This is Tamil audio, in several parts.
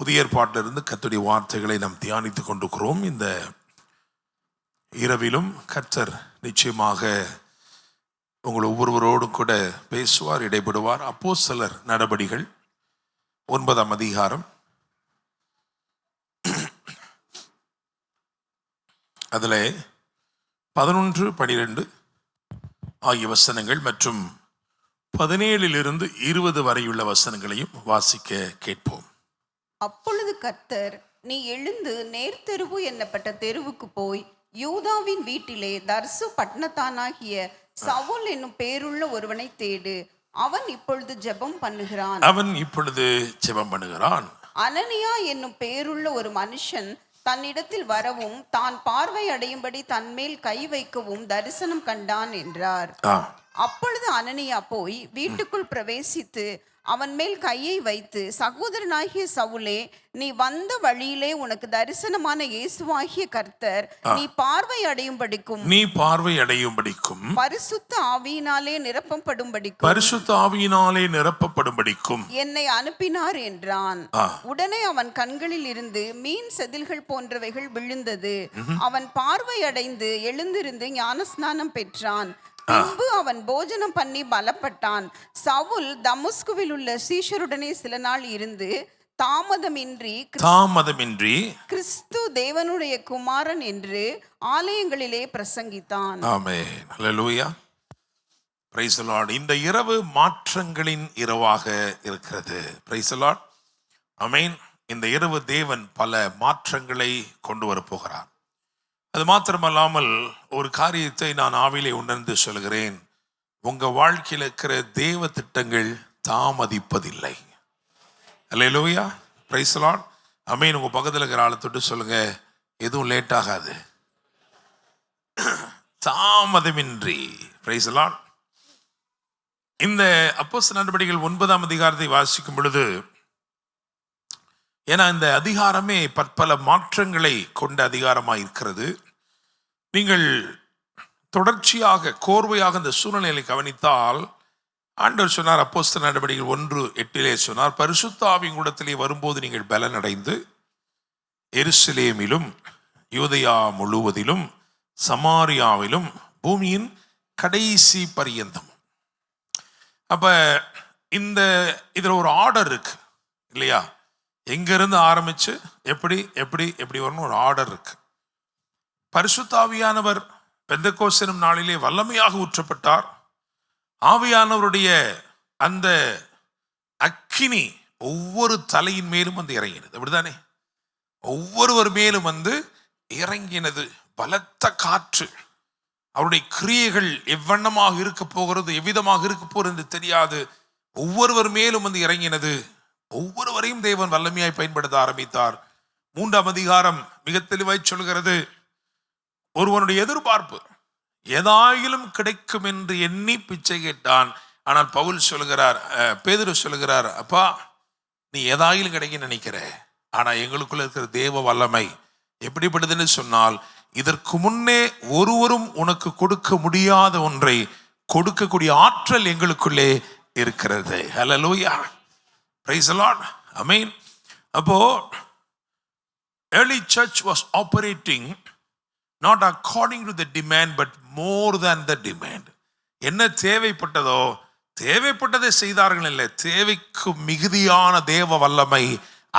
புதிய ஏற்பாட்டிலிருந்து கர்த்தருடைய வார்த்தைகளை நாம் தியானித்துக் கொண்டிருக்கிறோம். இந்த இரவிலும் கர்த்தர் நிச்சயமாக உங்கள் ஒவ்வொருவரோடும் கூட பேசுவார், இடைபடுவார். அப்போஸ்தலர் நடபடிகள் 9ஆம் அதிகாரம், அதில் 11, 12 ஆகிய வசனங்கள் மற்றும் 17 20 வரையுள்ள வசனங்களையும் வாசிக்க கேட்போம். அப்பொழுது கர்த்தர், நீ எழுந்து நேர்த்தெருவு என்னப்பட்ட தெருவுக்கு போய் யூதாவின் வீட்டிலே தர்சு பட்டணத்தானாகிய சவுல் என்னும் பேருள்ள ஒருவனை தேடு. அவன் இப்பொழுது ஜெபம் பண்ணுகிறான். அனனியா என்னும் பேருள்ள ஒரு மனுஷன் தன்னிடத்தில் வரவும் தான் பார்வை அடையும்படி தன்மேல் கை வைக்கவும் தரிசனம் கண்டான் என்றார். அப்பொழுது அனனியா போய் வீட்டுக்குள் பிரவேசித்து அவன் மேல் கையை வைத்து, சகோதரனாகிய சவுலே, நீ வந்த வழியிலே உனக்கு தரிசனமான இயேசுவாகிய கர்த்தர் நீ பார்வை அடையும்படிக்கும் பரிசுத்த ஆவியினாலே நிரப்பப்படும்படிக்கும் என்னை அனுப்பினார் என்றான். உடனே அவன் கண்களில் இருந்து மீன் செதில்கள் போன்றவைகள் விழுந்தது. அவன் பார்வை அடைந்து எழுந்திருந்து ஞானஸ்நானம் பெற்றான். பின்பு அவன் போஜனம் பண்ணி பலப்பட்டான். சவுல் தமஸ்குவில் உள்ள சீஷருடனே சில நாள் இருந்து தாமதமின்றி கிறிஸ்து தேவனுடைய குமாரன் என்று ஆலயங்களிலே பிரசங்கித்தான். ஆமென். ஹல்லேலூயா. Price the Lord. இந்த இரவு மாற்றங்களின் இரவாக இருக்கிறது. Praise the Lord. ஆமென். இந்த இரவு தேவன் பல மாற்றங்களை கொண்டு வர போகிறார். அது மாத்திரமல்லாமல் ஒரு காரியத்தை நான் ஆவிலே உணர்ந்து சொல்கிறேன். உங்க வாழ்க்கையில் இருக்கிற தேவ திட்டங்கள் தாமதிப்பதில்லை. அல்லேலூயா. Praise the Lord. ஆமென். உங்க பக்கத்தில் இருக்கிற ஆளை தொட்டு சொல்லுங்க, எதுவும் லேட் ஆகாது, தாமதமின்றி. Price the Lord. இந்த அப்போஸ்தலர் நடபடிகள் 9ஆம் அதிகாரத்தை வாசிக்கும் பொழுது, ஏன்னா இந்த அதிகாரமே பற்பல மாற்றங்களை கொண்ட அதிகாரமாக இருக்கிறது. நீங்கள் தொடர்ச்சியாக கோர்வையாக இந்த சூழ்நிலையை கவனித்தால், ஆண்டவர் சொன்னார், அப்போஸ்தலர் நடபடிகள் 1:8 சொன்னார், பரிசுத்த ஆவியின் கூடத்திலே வரும்போது நீங்கள் பலன் அடைந்து எருசலேமிலும் யூதேயா முழுவதிலும் சமாரியாவிலும் பூமியின் கடைசி பரியந்தம். அப்ப இந்த இதுல ஒரு ஆர்டர் இருக்கு இல்லையா? எங்கிருந்து ஆரம்பிச்சு எப்படி எப்படி எப்படி வரணும், ஒரு ஆர்டர் இருக்கு. பரிசுத்த ஆவியானவர் பெந்தெக்கோஸ்து எனும் நாளிலே வல்லமையாக ஊற்றப்பட்டார். ஆவியானவருடைய அந்த அக்கினி ஒவ்வொரு தலையின் மேலும் வந்து இறங்கினது. அப்படிதானே? ஒவ்வொருவர் மேலும் வந்து இறங்கினது. பலத்த காற்று. அவருடைய கிரியைகள் எவ்வண்ணமாக இருக்க போகிறது, எவ்விதமாக இருக்க போகிறது என்று தெரியாது. ஒவ்வொருவர் மேலும் வந்து இறங்கினது. ஒவ்வொருவரையும் தேவன் வல்லமையாய் பயன்படுத்த ஆரம்பித்தார். 3ஆம் அதிகாரம் மிக தெளிவாய் சொல்கிறது, ஒருவனுடைய எதிர்பார்ப்பு ஏதாயிலும் கிடைக்கும் என்று எண்ணி பிச்சை கேட்டான். ஆனால் பவுல் சொல்லுகிறார், பேதுரு சொல்லுகிறார், அப்பா நீ ஏதாயிலும் கிடைக்க நினைக்கிற, ஆனா எங்களுக்குள்ள இருக்கிற தேவ வல்லமை எப்படிப்பட்டதுன்னு சொன்னால், இதற்கு முன்னே ஒருவரும் உனக்கு கொடுக்க முடியாத ஒன்றை கொடுக்கக்கூடிய ஆற்றல் எங்களுக்குள்ளே இருக்கிறது. ஹல்லேலூயா. Praise the Lord. Amen. அப்போ early church was operating not according to the demand but more than the demand. என்ன தேவைப்பட்டதோ தேவைப்பட்டதை செய்தார்கள் இல்லை, தேவைக்கு மிகுதியான தேவ வல்லமை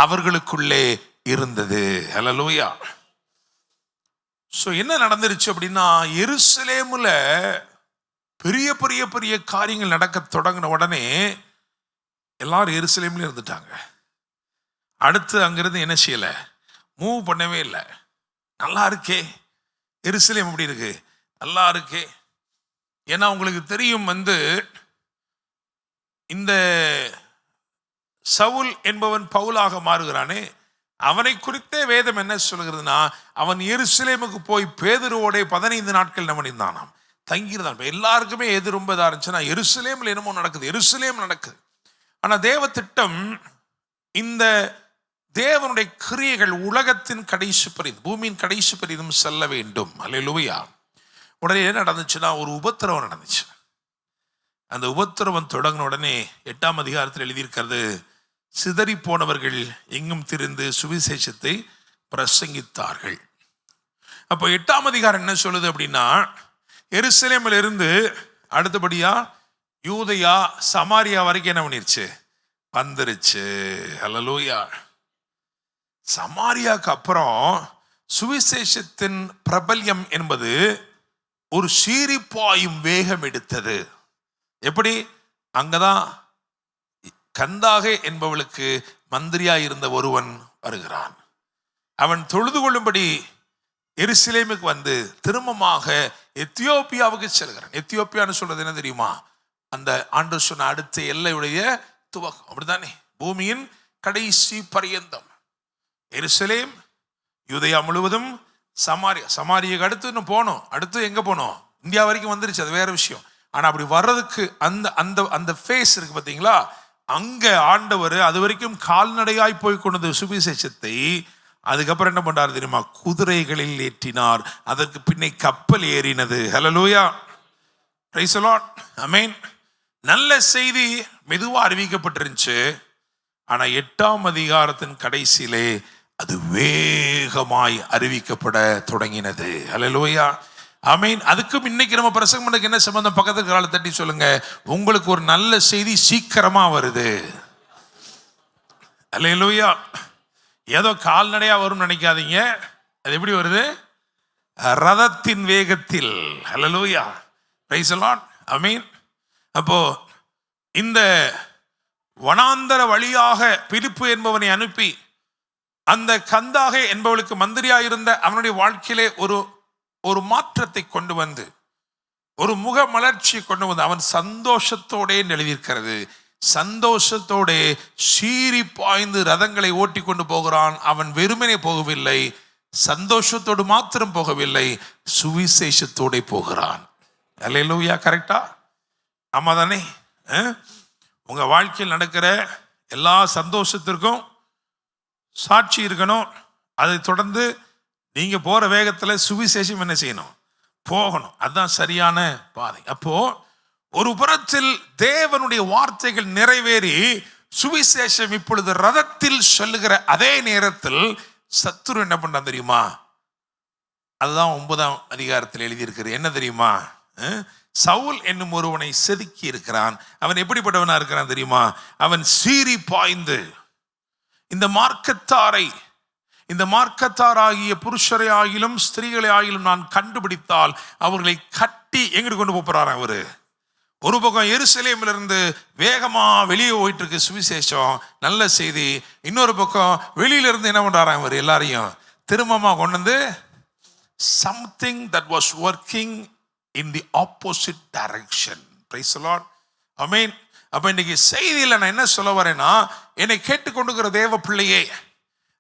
அவர்களுக்குள்ளே இருந்தது. ஹல்லேலூயா. ஸோ என்ன நடந்துருச்சு அப்படின்னா, எருசலேமுல பெரிய பெரிய பெரிய காரியங்கள் நடக்க தொடங்கின உடனே எல்லாரும் எருசலேம்ல இருந்துட்டாங்க. அடுத்து அங்கிருந்து என்ன செய்யல, மூவ் பண்ணவே இல்லை. நல்லா இருக்கே எருசலேம், எப்படி இருக்கு, நல்லா இருக்கே. ஏன்னா உங்களுக்கு தெரியும், வந்து இந்த சவுல் என்பவன் பவுலாக மாறுகிறானே, அவனை குறித்தே வேதம் என்ன சொல்கிறதுனா, அவன் எருசலேமுக்கு போய் பேதுருவோட 15 நாட்கள் நவனிந்தானாம், தங்கியிருந்தான். எல்லாருக்குமே எது ரொம்ப இதாக இருந்துச்சுன்னா, எருசலேம்ல என்னமோ நடக்குது, எருசலேம் நடக்குது. ஆனா தேவ திட்டம், இந்த தேவனுடைய கிரியைகள் உலகத்தின் கடைசி பரிந்து, பூமியின் கடைசி பரிந்தும் செல்ல வேண்டும். அல்லேலூயா. உடனே என்ன நடந்துச்சுன்னா, ஒரு உபத்திரவம் நடந்துச்சு. அந்த உபத்திரவம் தொடங்கின உடனே 8ஆம் அதிகாரத்தில் எழுதியிருக்கிறது, சிதறி போனவர்கள் எங்கும் திரிந்து சுவிசேஷத்தை பிரசங்கித்தார்கள். அப்போ 8ஆம் அதிகாரம் என்ன சொல்லுது அப்படின்னா, எருசலேமில் இருந்து அடுத்தபடியா யூதயா சமாரியா வரைக்கும் என்ன பண்ணிருச்சு, வந்துருச்சு. அல்லேலூயா. சமாரியாக்கு அப்புறம் சுவிசேஷத்தின் பிரபல்யம் என்பது ஒரு சீரிப்பாயும் வேகம் எடுத்தது. எப்படி? அங்கதான் கந்தாகே என்பவளுக்கு மந்திரியா இருந்த ஒருவன் வருகிறான். அவன் தொழுது கொள்ளும்படி எருசலேமுக்கு வந்து திரும்பமாக எத்தியோப்பியாவுக்கு செல்கிறான். எத்தியோப்பியான்னு சொல்றது என்ன தெரியுமா? அந்த ஆண்டு சொன்ன அடுத்த எல்லையுடைய துவக்கம், அப்படித்தானே? பூமியின் கடைசி பரியந்தம் எருசலேம், யூதயா முழுவதும், சமாரியா. சமாரியாக்கு அடுத்து இன்னும் போனோம். அடுத்து எங்க போனோம்? இந்தியா வரைக்கும் வந்துருச்சு, அது வேற விஷயம். ஆனா அப்படி வர்றதுக்கு அந்த அந்த அந்த ஃபேஸ் இருக்கு பார்த்தீங்களா? அங்க ஆண்டவர் அது வரைக்கும் கால்நடையாய் போய் கொண்டது சுவிசேஷத்தை. அதுக்கப்புறம் என்ன பண்றாரு தெரியுமா? குதிரைகளில் ஏற்றினார். அதற்கு பின்னே கப்பல் ஏறினது. ஹல்லேலூயா, பிரைஸ் தி லார்ட், ஆமென். நல்ல செய்தி மெதுவா அறிவிக்கப்பட்டிருந்துச்சு. ஆனா 8ஆம் அதிகாரத்தின் கடைசியிலே அது வேகமாய் அறிவிக்கப்பட தொடங்கினது. ஹல்லேலூயா, ஆமென். அதுக்கும் இன்னைக்கு நம்ம பிரசங்கம் பண்ணக்கு என்ன சம்பந்தம்? பக்கத்து கால தட்டி சொல்லுங்க, உங்களுக்கு ஒரு நல்ல செய்தி சீக்கிரமா வருது. ஹல்லேலூயா. ஏதோ கால்நடையா வரும்னு நினைக்காதீங்க. அது எப்படி வருது? ரதத்தின் வேகத்தில். ஹல்லேலூயா, பிரைஸ் தி லார்ட், ஆமென். அப்போ இந்த வனாந்தர வழியாக பிலிப்பு என்பவனை அனுப்பி அந்த கந்தாகே என்பவளுக்கு மந்திரியாயிருந்த அவனுடைய வாழ்க்கையிலே ஒரு மாற்றத்தை கொண்டு வந்து, ஒரு முக மலர்ச்சியை கொண்டு வந்து, அவன் சந்தோஷத்தோடே எழுதியிருக்கிறது. சந்தோஷத்தோட சீறி பாய்ந்து ரதங்களை ஓட்டி கொண்டு போகிறான். அவன் வெறுமனே போகவில்லை, சந்தோஷத்தோடு மாத்திரம் போகவில்லை, சுவிசேஷத்தோட போகிறான். அல்லேலூயா, கரெக்டா? ஆமா தானே? உங்க வாழ்க்கையில் நடக்கிற எல்லா சந்தோஷத்திற்கும் சாட்சி இருக்கணும். அதை தொடர்ந்து நீங்க போற வேகத்துல சுவிசேஷம் என்ன செய்யணும்? போகணும். அதுதான் சரியான பாதை. அப்போ ஒரு புறத்தில் தேவனுடைய வார்த்தைகள் நிறைவேறி சுவிசேஷம் இப்பொழுது ரதத்தில் சொல்லுகிற அதே நேரத்தில் சத்துரு என்ன பண்றான் தெரியுமா? அதுதான் 9ஆம் அதிகாரத்தில் எழுதியிருக்கிறது. என்ன தெரியுமா? சவுல் என்னும் ஒருவனை செதுக்கி இருக்கிறான். அவன் எப்படிப்பட்டவனா இருக்கிறான் தெரியுமா? அவன் சீறி பாய்ந்து இந்த மார்க்கத்தாராகிய புருஷரை ஆகிலும் ஸ்திரீகளை ஆகிலும் நான் கண்டுபிடித்தால் அவர்களை கட்டி எங்கிட்டு கொண்டு போறாரு அவரு. ஒரு பக்கம் எருசலேமிலிருந்து வேகமா வெளியே போயிட்டு இருக்கு சுவிசேஷம், நல்ல செய்தி. இன்னொரு பக்கம் வெளியில இருந்து என்ன பண்றாராம் இவர்? எல்லாரையும் திரும்பமா கொண்டு வந்து something that was working in the opposite direction. Praise the Lord, amen. அப்ப இன்னைக்கு செய்தியில் நான் என்ன சொல்ல வரேன்னா, என்னை கேட்டுக்கொண்டுகிற தேவ பிள்ளையே,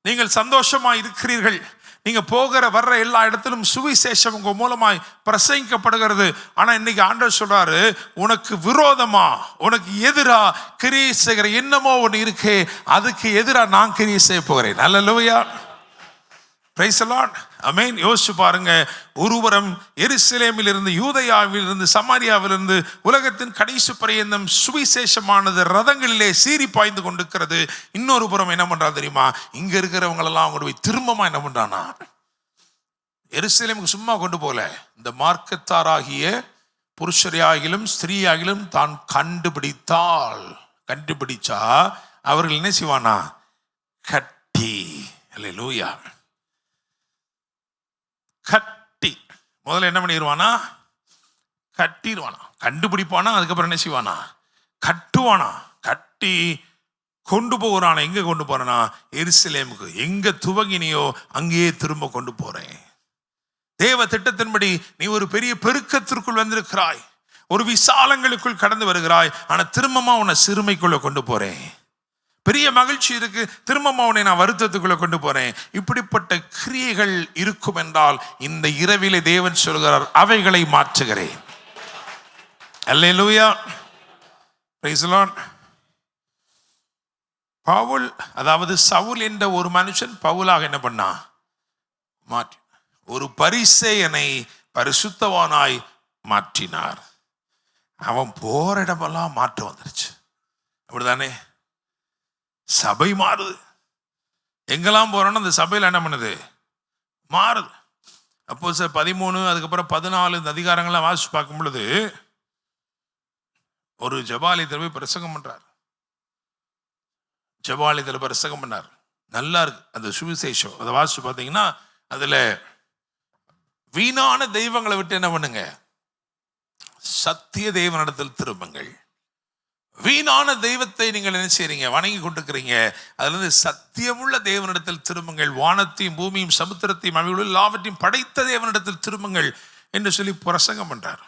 நீங்கள் சந்தோஷமா இருக்கிறீர்கள். நீங்க போகிற வர்ற எல்லா இடத்திலும் சுவிசேஷம் உங்க மூலமாய் பிரசங்கிக்கப்படுகிறது. ஆனா இன்னைக்கு ஆண்டவர் சொல்றாரு, உனக்கு விரோதமா, உனக்கு எதிரா கிரியை செய்கிற என்னமோ ஒன்று இருக்கே, அதுக்கு எதிரா நான் கிரியை செய்ய போகிறேன். அல்லேலூயா, பிரைஸ் தி லார்ட், ஆமென். யோசிச்சு பாருங்க, ஒருபுறம் எருசலேமில் இருந்து, யூதயாவில் இருந்து, சமாரியாவில் இருந்து உலகத்தின் கடைசி பரியந்தம் சுவிசேஷமானது ரதங்களிலே சீறி பாய்ந்து கொண்டிருக்கிறது. இன்னொரு புறம் என்ன பண்றா தெரியுமா? இங்க இருக்கிறவங்களெல்லாம் கொண்டு போய் திரும்பமா என்ன பண்றானா, எருசலேமுக்கு சும்மா கொண்டு போல, இந்த மார்க்கத்தாராகிய புருஷரையாகிலும் ஸ்திரீயாகிலும் தான் கண்டுபிடிச்சா அவர்கள் என்ன செய்வானா? கட்டி. அல்லேலூயா, கட்டி. முதல்ல என்ன பண்ணிடுவானா? கட்டிடுவானா, கண்டுபிடிப்பானா, அதுக்கப்புறம் என்ன செய்வானா? கட்டுவானா. கட்டி கொண்டு போகிறானா. எங்க கொண்டு போறானா? எருசலேமுக்கு. எங்க துவங்கினியோ அங்கேயே திரும்ப கொண்டு போறேன். தேவ திட்டத்தின்படி நீ ஒரு பெரிய பெருக்கத்திற்குள் வந்திருக்கிறாய், ஒரு விசாலங்களுக்குள் கடந்து வருகிறாய். ஆனா திரும்பமா உன்னை சிறுமைக்குள்ள கொண்டு போறேன். பெரிய மகிழ்ச்சி இருக்கு, திரும்பமா உன்னை நான் வருத்தத்துக்குள்ள கொண்டு போறேன். இப்படிப்பட்ட கிரியைகள் இருக்கும் என்றால் இந்த இரவிலே தேவன் சொல்கிறார், அவைகளை மாற்றுகிறேன். அல்லேலூயா, பிரைஸ் தி லார்ட். பவுல், அதாவது சவுல் என்ற ஒரு மனுஷன் பவுலாக என்ன பண்ணா? மாற்றி ஒரு பரிசேயனை பரிசுத்தவானாய் மாற்றினார். அவன் போற இடமெல்லாம் மாற்றம் வந்துருச்சு. அப்படிதானே? சபை மாறுது. எங்கெல்லாம் போறோம்னா அந்த சபையில் என்ன பண்ணுது? மாறுது. அப்போஸ்தலர் 13 அதுக்கப்புறம் 14 இந்த அதிகாரங்கள்லாம் வாசிச்சு பார்க்கும் பொழுது ஒரு ஜெபாலயத்தில் போய் பிரசங்கம் பண்றார். ஜெபாலயத்தில் பிரசங்கம் பண்ணார். நல்லா இருக்கு அந்த சுவிசேஷம். அதை வாசிச்சு பார்த்தீங்கன்னா அதுல வீணான தெய்வங்களை விட்டு என்ன பண்ணுங்க? சத்திய தேவனிடத்தில் திரும்புங்கள். வீணான தெய்வத்தை நீங்கள் என்ன செய்றீங்க? வணங்கி கொண்டிருக்கிறீங்க. அதுல இருந்து சத்தியமுள்ள தேவனிடத்தில் திரும்புங்கள். வானத்தையும் பூமியும் சமுத்திரத்தையும் அவையுள்ள எல்லாவற்றையும் படைத்த தேவனிடத்தில் திரும்புங்கள் என்று சொல்லி பிரசங்கம் பண்றார்.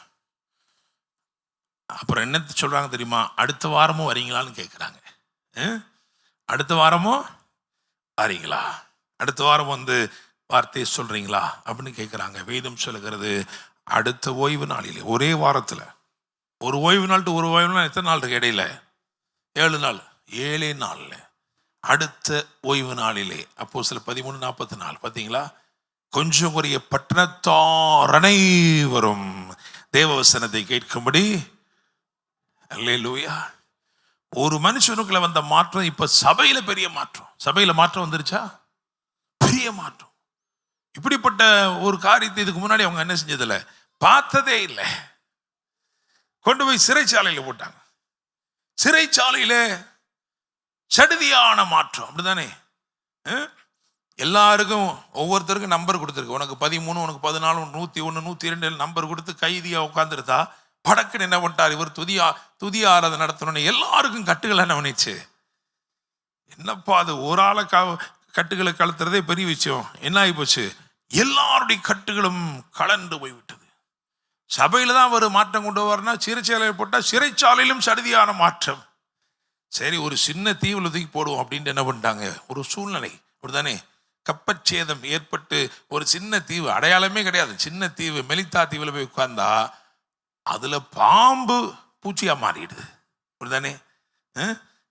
அப்புறம் என்ன சொல்றாங்க தெரியுமா? அடுத்த வாரமும் வரீங்களான்னு கேட்குறாங்க. அடுத்த வாரமும் வரீங்களா? அடுத்த வாரம் வந்து வார்த்தையை சொல்றீங்களா அப்படின்னு கேட்குறாங்க. வேதம் சொல்லுகிறது அடுத்த ஓய்வு நாளிலே, ஒரே வாரத்தில் ஒரு ஓய்வு நாள் ஒரு ஓய்வு நாள் எத்தனை நாள் இருக்கு இடையில? 7 நாள். 7 நாள்ல அடுத்த ஓய்வு நாளிலே அப்போஸ்தலர் 13:44 பார்த்தீங்களா? கொஞ்சம் குறைய பட்டணத்தார் அனைவரும் தேவவசனத்தை கேட்கும்படி. அல்லேலூயா. ஒரு மனுஷனுக்குள்ள வந்த மாற்றம் இப்ப சபையில பெரிய மாற்றம். சபையில மாற்றம் வந்துருச்சா? பெரிய மாற்றம். இப்படிப்பட்ட ஒரு காரியத்தை இதுக்கு முன்னாடி அவங்க என்ன செஞ்சதில்ல, பார்த்ததே இல்லை. கொண்டு போய் சிறைச்சாலையில போட்டாங்க. சிறைச்சாலையில சடுதியான மாற்றம். அப்படிதானே? எல்லாருக்கும் ஒவ்வொருத்தருக்கும் நம்பர் கொடுத்துருக்கு. உனக்கு 13, உனக்கு 14, 101, 102 நம்பர் கொடுத்து கைதியா உட்காந்துருந்தா படக்குன்னு என்ன பண்ணிட்டார் இவர்? துதி ஆராதனை நடத்தணும்னு எல்லாருக்கும் கட்டுகள் என்ன பண்ணிச்சு? என்னப்பா அது ஒரு ஆளை கட்டுகளை கலத்துறதே பெரிய விஷயம். என்ன ஆகி போச்சு? எல்லாருடைய கட்டுகளும் கலந்து போய்விட்டது. சபையில தான் ஒரு மாற்றம் கொண்டு வரனா, சிறைச்சாலையில் போட்டால் சிறைச்சாலையிலும் சடுதியான மாற்றம். சரி, ஒரு சின்ன தீவுல தூக்கி போடுவோம் அப்படின்ட்டு என்ன பண்ணிட்டாங்க? ஒரு சூழ்நிலை அப்படிதானே, கப்பச்சேதம் ஏற்பட்டு ஒரு சின்ன தீவு, அடையாளமே கிடையாது, சின்ன தீவு மெலித்தா தீவுல போய் உட்கார்ந்தா அதுல பாம்பு பூச்சியா மாறிடுது. அப்படிதானே?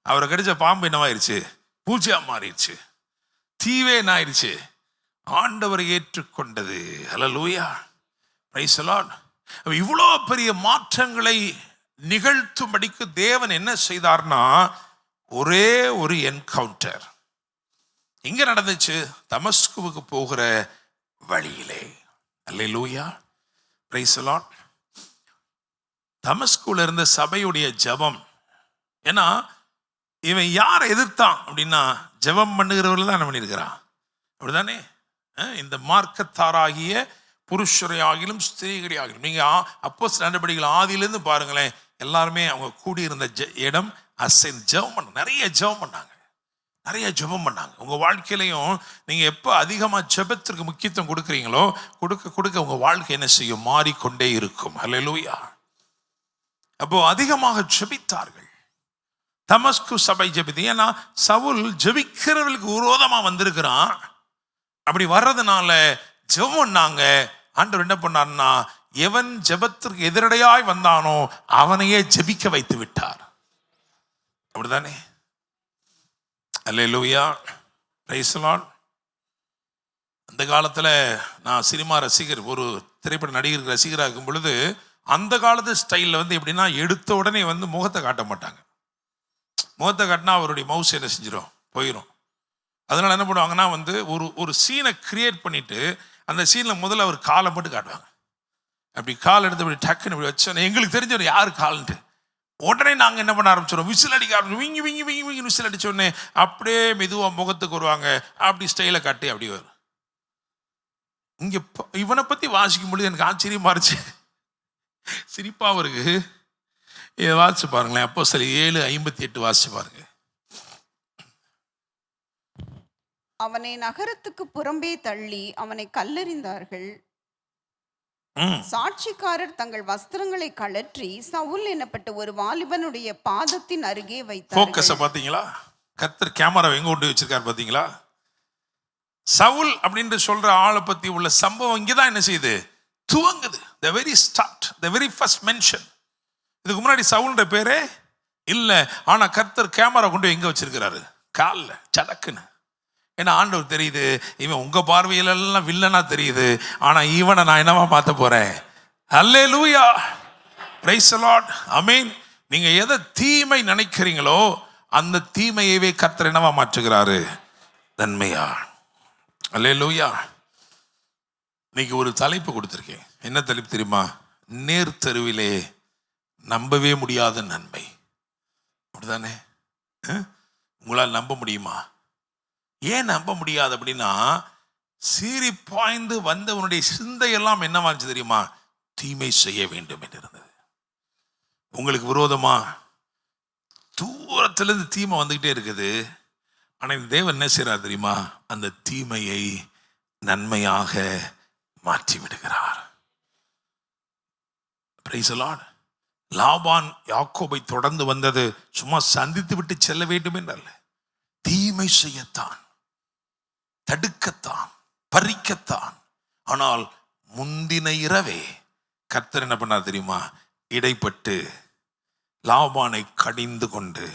அவரை கடிச்ச பாம்பு என்னவாயிருச்சு? பூச்சியா மாறிடுச்சு. தீவே என்ன ஆயிடுச்சு? ஆண்டவரை ஏற்றுக்கொண்டது. ஹல்லேலூயா, பிரைஸ் தி லார்ட். இவ்வளோ பெரிய மாற்றங்களை நிகழ்த்தும்படிக்கு தேவன் என்ன செய்தார்னா, ஒரே ஒரு என்கவுண்டர் இங்க நடந்துச்சு, தமஸ்குவுக்கு போகிற வழியிலே. அல்லேலூயா, பிரைஸ் தி லார்ட். தமஸ்குல இருந்த சபையுடைய ஜெபம், ஏன்னா இவன் யாரை எதிர்த்தான் அப்படின்னா ஜெபம் பண்ணுகிறவர்கள் தான் என்ன பண்ணியிருக்கிறான். அப்படிதானே? இந்த மார்க்கத்தாராகிய புருஷரை ஆகிலும் ஸ்திரீகளை ஆகிலும், நீங்க அப்போஸ்தலர் நடபடிகள் ஆதியிலிருந்து பாருங்களேன், எல்லாருமே அவங்க கூடியிருந்த இடம் அசைன் ஜெபம் பண்ண, நிறைய ஜெபம் பண்ணாங்க, நிறைய ஜெபம் பண்ணாங்க. உங்க வாழ்க்கையிலையும் நீங்க எப்போ அதிகமா ஜெபத்திற்கு முக்கியத்துவம் கொடுக்குறீங்களோ கொடுக்க கொடுக்க உங்க வாழ்க்கை என்ன செய்யும்? மாறிக்கொண்டே இருக்கும். ஹல்லேலூயா. அப்போ அதிகமாக ஜெபித்தார்கள். தமஸ்கு சபை ஜெபித்து, ஏன்னா சவுல் ஜெபிக்கிறவர்களுக்கு விரோதமா வந்திருக்கிறான். அப்படி வர்றதுனால ஜெபம் பண்ணாங்க. ஆண்டவர் என்ன பண்ணார்னா, எவன் ஜெபத்திற்கு எதிரடையாய் வந்தானோ அவனையே ஜெபிக்க வைத்து விட்டார். அப்படிதானே? அல்லேலூயா, பிரைஸ் தி லார்ட். அந்த காலத்துல நான் சினிமா ரசிகர், ஒரு திரைப்பட நடிகர் ரசிகராக இருக்கும் பொழுது அந்த காலத்து ஸ்டைலில் வந்து எப்படின்னா, எடுத்த உடனே வந்து முகத்தை காட்ட மாட்டாங்க. முகத்தை காட்டினா அவருடைய மவுஸ் என்ன செஞ்சிடும்? போயிடும். அதனால என்ன பண்ணுவாங்கன்னா, வந்து ஒரு சீனை கிரியேட் பண்ணிட்டு அந்த சீனில் முதல்ல அவர் காலை மட்டும் காட்டுவாங்க. அப்படி கால் எடுத்து அப்படி டக்குன்னு இப்படி வச்சோன்னே எங்களுக்கு தெரிஞ்சவர் யார் கால்ன்ட்டு உடனே நாங்கள் என்ன பண்ண ஆரம்பிச்சிடும்? விசில் அடிக்க ஆரம்பிச்சோம். விங்கி விங்கி விங்கி விங்கி விசில் அடிச்சோடனே அப்படியே மெதுவாக முகத்துக்கு வருவாங்க. அப்படி ஸ்டைலை காட்டி அப்படி வரும். இங்கே இவனை பற்றி வாசிக்கும் பொழுது எனக்கு ஆச்சரியமா இருந்துச்சு, சிரிப்பாகவும் இருக்கு. இதை வாசிச்சு பாருங்களேன். அப்போஸ்தலர் 7:58 வாசிச்சு பாருங்க. அவனை நகரத்துக்கு புறம்பே தள்ளி அவனை கல்லெறிந்தார்கள். சாட்சிக்காரர் தங்கள் வஸ்திரங்களை கழற்றி சவுல் என்னப்பட்ட ஒரு வாலிபனுடைய பாதத்தின் அருகே வைத்தார்கள். பாத்தீங்களா? கர்த்தர் கேமரா எங்க கொண்டு வச்சிருக்காரு பாத்தீங்களா? சவுல் அப்படின்னு சொல்ற ஆளை பத்தி உள்ள சம்பவம் இங்கதான் என்ன செய்யுது? துவங்குது. the very start, the very first mention. இதுக்கு முன்னாடி சவுல்ன்ற பேரே இல்ல. ஆனா கர்த்தர் கேமரா கொண்டு எங்க வச்சிருக்கிறாரு? கால்ல சடக்குன்னு. ஏன்னா ஆண்டவர் தெரியுது, இவன் உங்க பார்வையில எல்லாம் வில்லனா தெரியுது, ஆனா இவனை நான் என்னவா மாத்த போறேன். அல்லேலூயா, பிரைஸ் தி லார்ட், ஆமென். நீங்க எதை தீமை நினைக்கிறீங்களோ அந்த தீமையவே கர்த்தர் என்னவா மாற்றுகிறாரு? நன்மையா. அல்லேலூயா. இன்னைக்கு ஒரு தலைப்பு கொடுத்திருக்கேன். என்ன தலைப்பு தெரியுமா? நேர்த்தருவிலே நம்பவே முடியாத நன்மை. அப்படிதானே? உங்களால் நம்ப முடியுமா? ஏன் நம்ப முடியாது அப்படின்னா, சீறி பாய்ந்து வந்தவனுடைய சிந்தையெல்லாம் என்னவா இருந்துச்சு தெரியுமா? தீமை செய்ய வேண்டும் என்று இருந்தது. உங்களுக்கு விரோதமா தூரத்திலிருந்து தீமை வந்துகிட்டே இருக்குது. ஆனால் இந்த தேவன் என்ன செய்யறார் தெரியுமா? அந்த தீமையை நன்மையாக மாற்றி விடுகிறார். Price the Lord. லாபான் யாக்கோபை தொடர்ந்து வந்தது சும்மா சந்தித்து விட்டு செல்ல வேண்டும் என்றல்ல, தீமை செய்யத்தான், தடுக்கத்தான், பறிக்கத்தான். ஆனால் முந்தின இரவே கர்த்தர் என்ன பண்ணார் தெரியுமா? இடைப்பட்டு லாபானை கடிந்து கொண்டு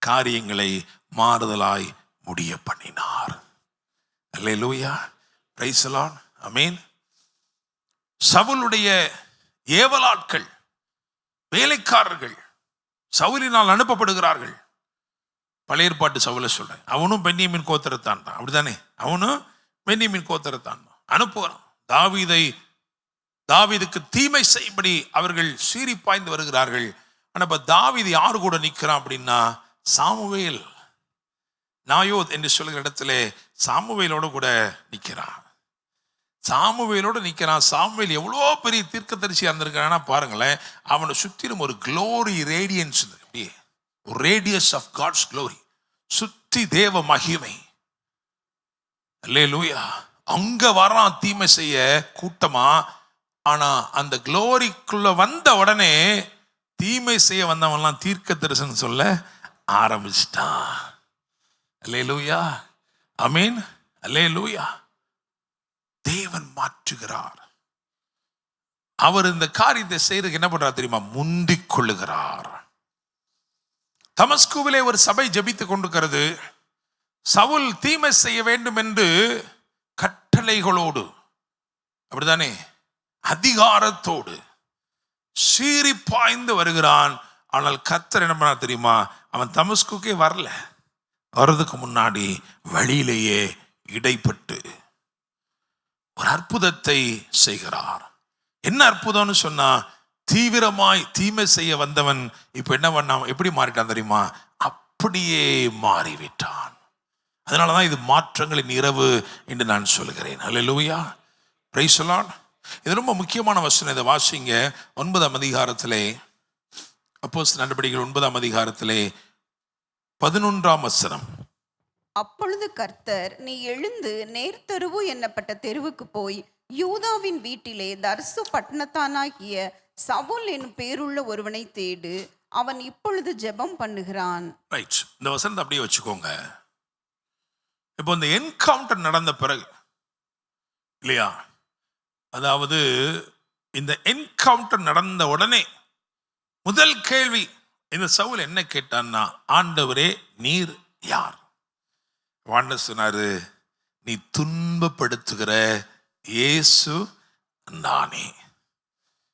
காரியங்களை மாறுதலாய் முடிய பண்ணினார். அல்லேலூயா. Praise the Lord. ஆமென். சவுலுடைய ஏவலாட்கள், வேலைக்காரர்கள் சவுலினால் அனுப்பப்படுகிறார்கள். பழைய ஏற்பாட்டு சவுலை சொல்றேன். அவனும் பென்யமீன் கோத்திரத்தான் தான். அப்படித்தானே? அவனும் பென்யமீன் கோத்திரத்தான் தான். அனுப்புகிறான். தாவீதுக்கு தீமை செய்யும்படி அவர்கள் சீறி பாய்ந்து வருகிறார்கள். ஆனால் இப்போ தாவீது யாரு கூட நிற்கிறான் அப்படின்னா, சாமுவேல், நாயோத் என்று சொல்கிற இடத்துல சாமுவேலோடு கூட நிற்கிறான். சாமுவேலோடு நிற்கிறான். சாமுவேல் எவ்வளோ பெரிய தீர்க்கதரிசியாக இருந்திருக்கான்னா பாருங்களேன். அவனை சுற்றிலும் ஒரு க்ளோரி ரேடியன்ஸ், அப்படியே ஒரு ரேடியஸ் ஆஃப் காட்ஸ் க்ளோரி, சுற்றி தேவ மகிமை. அல்லேலூயா. அங்க வரான் தீமை செய்ய கூட்டமா. ஆனா அந்த க்ளோரிக்குள்ள வந்த உடனே தீமை செய்ய வந்தவன்லாம் தீர்க்க தரிசனம் சொல்ல ஆரம்பிச்சிட்டான். அல்லேலூயா. ஆமென். அல்லேலூயா. தேவன் மாற்றுகிறார். அவர் இந்த காரியத்தை செய்யறதுக்கு என்ன பண்றார் தெரியுமா? முந்திக் கொள்ளுகிறார். தமஸ்குவிலே ஒரு சபை ஜெபித்துக் கொண்டிருக்கிறது. சவுல் தீமை செய்ய வேண்டும் என்று கட்டளைகளோடு, அப்படித்தானே, அதிகாரத்தோடு சீறி பாய்ந்து வருகிறான். ஆனால் கர்த்தர் என்ன பண்ணார் தெரியுமா? அவன் தமஸ்குக்கே வரல. வர்றதுக்கு முன்னாடி வழியிலேயே இடைப்பட்டு ஒரு அற்புதத்தை செய்கிறார். என்ன அற்புதம்னு சொன்னா, தீவிரமாய் தீமை செய்ய வந்தவன் இப்ப என்ன பண்ணான்? எப்படி மாறிட்டான் தெரியுமா? அப்படியே மாறிவிட்டான். அதனாலதான் இது மாற்றங்களின் இரவு என்று நான் சொல்கிறேன். அல்லேலூயா. Praise the Lord. இது ரொம்ப முக்கியமான வசனம். இதை வாசிங்க. 9ஆம் அதிகாரத்திலே, அப்போஸ்தலர் நடபடிகள் 9ஆம் அதிகாரத்திலே 11ஆம் வசனம். அப்பொழுது கர்த்தர், நீ எழுந்து நேர்த்தெருவு என்னப்பட்ட தெருவுக்கு போய் யூதாவின் வீட்டிலே தர்சு பட்டணத்தானாகிய சவுல் என்னும் பேருள்ள ஒருவனை தேடு, அவன் இப்பொழுது ஜெபம் பண்ணுகிறான். ரைட். இந்த வசனத்தை அப்படியே வச்சுக்கோங்க. இப்போ இந்த என்கவுண்டர் நடந்த பிறகு இல்லையா, அதாவது இந்த என்கவுண்டர் நடந்த உடனே முதல் கேள்வி இந்த சவுல் என்ன கேட்டான்னா, ஆண்டவரே நீர் யார்? ஆண்டவர் சொன்னாரு, நீ துன்பப்படுத்துகிற இயேசு நானே.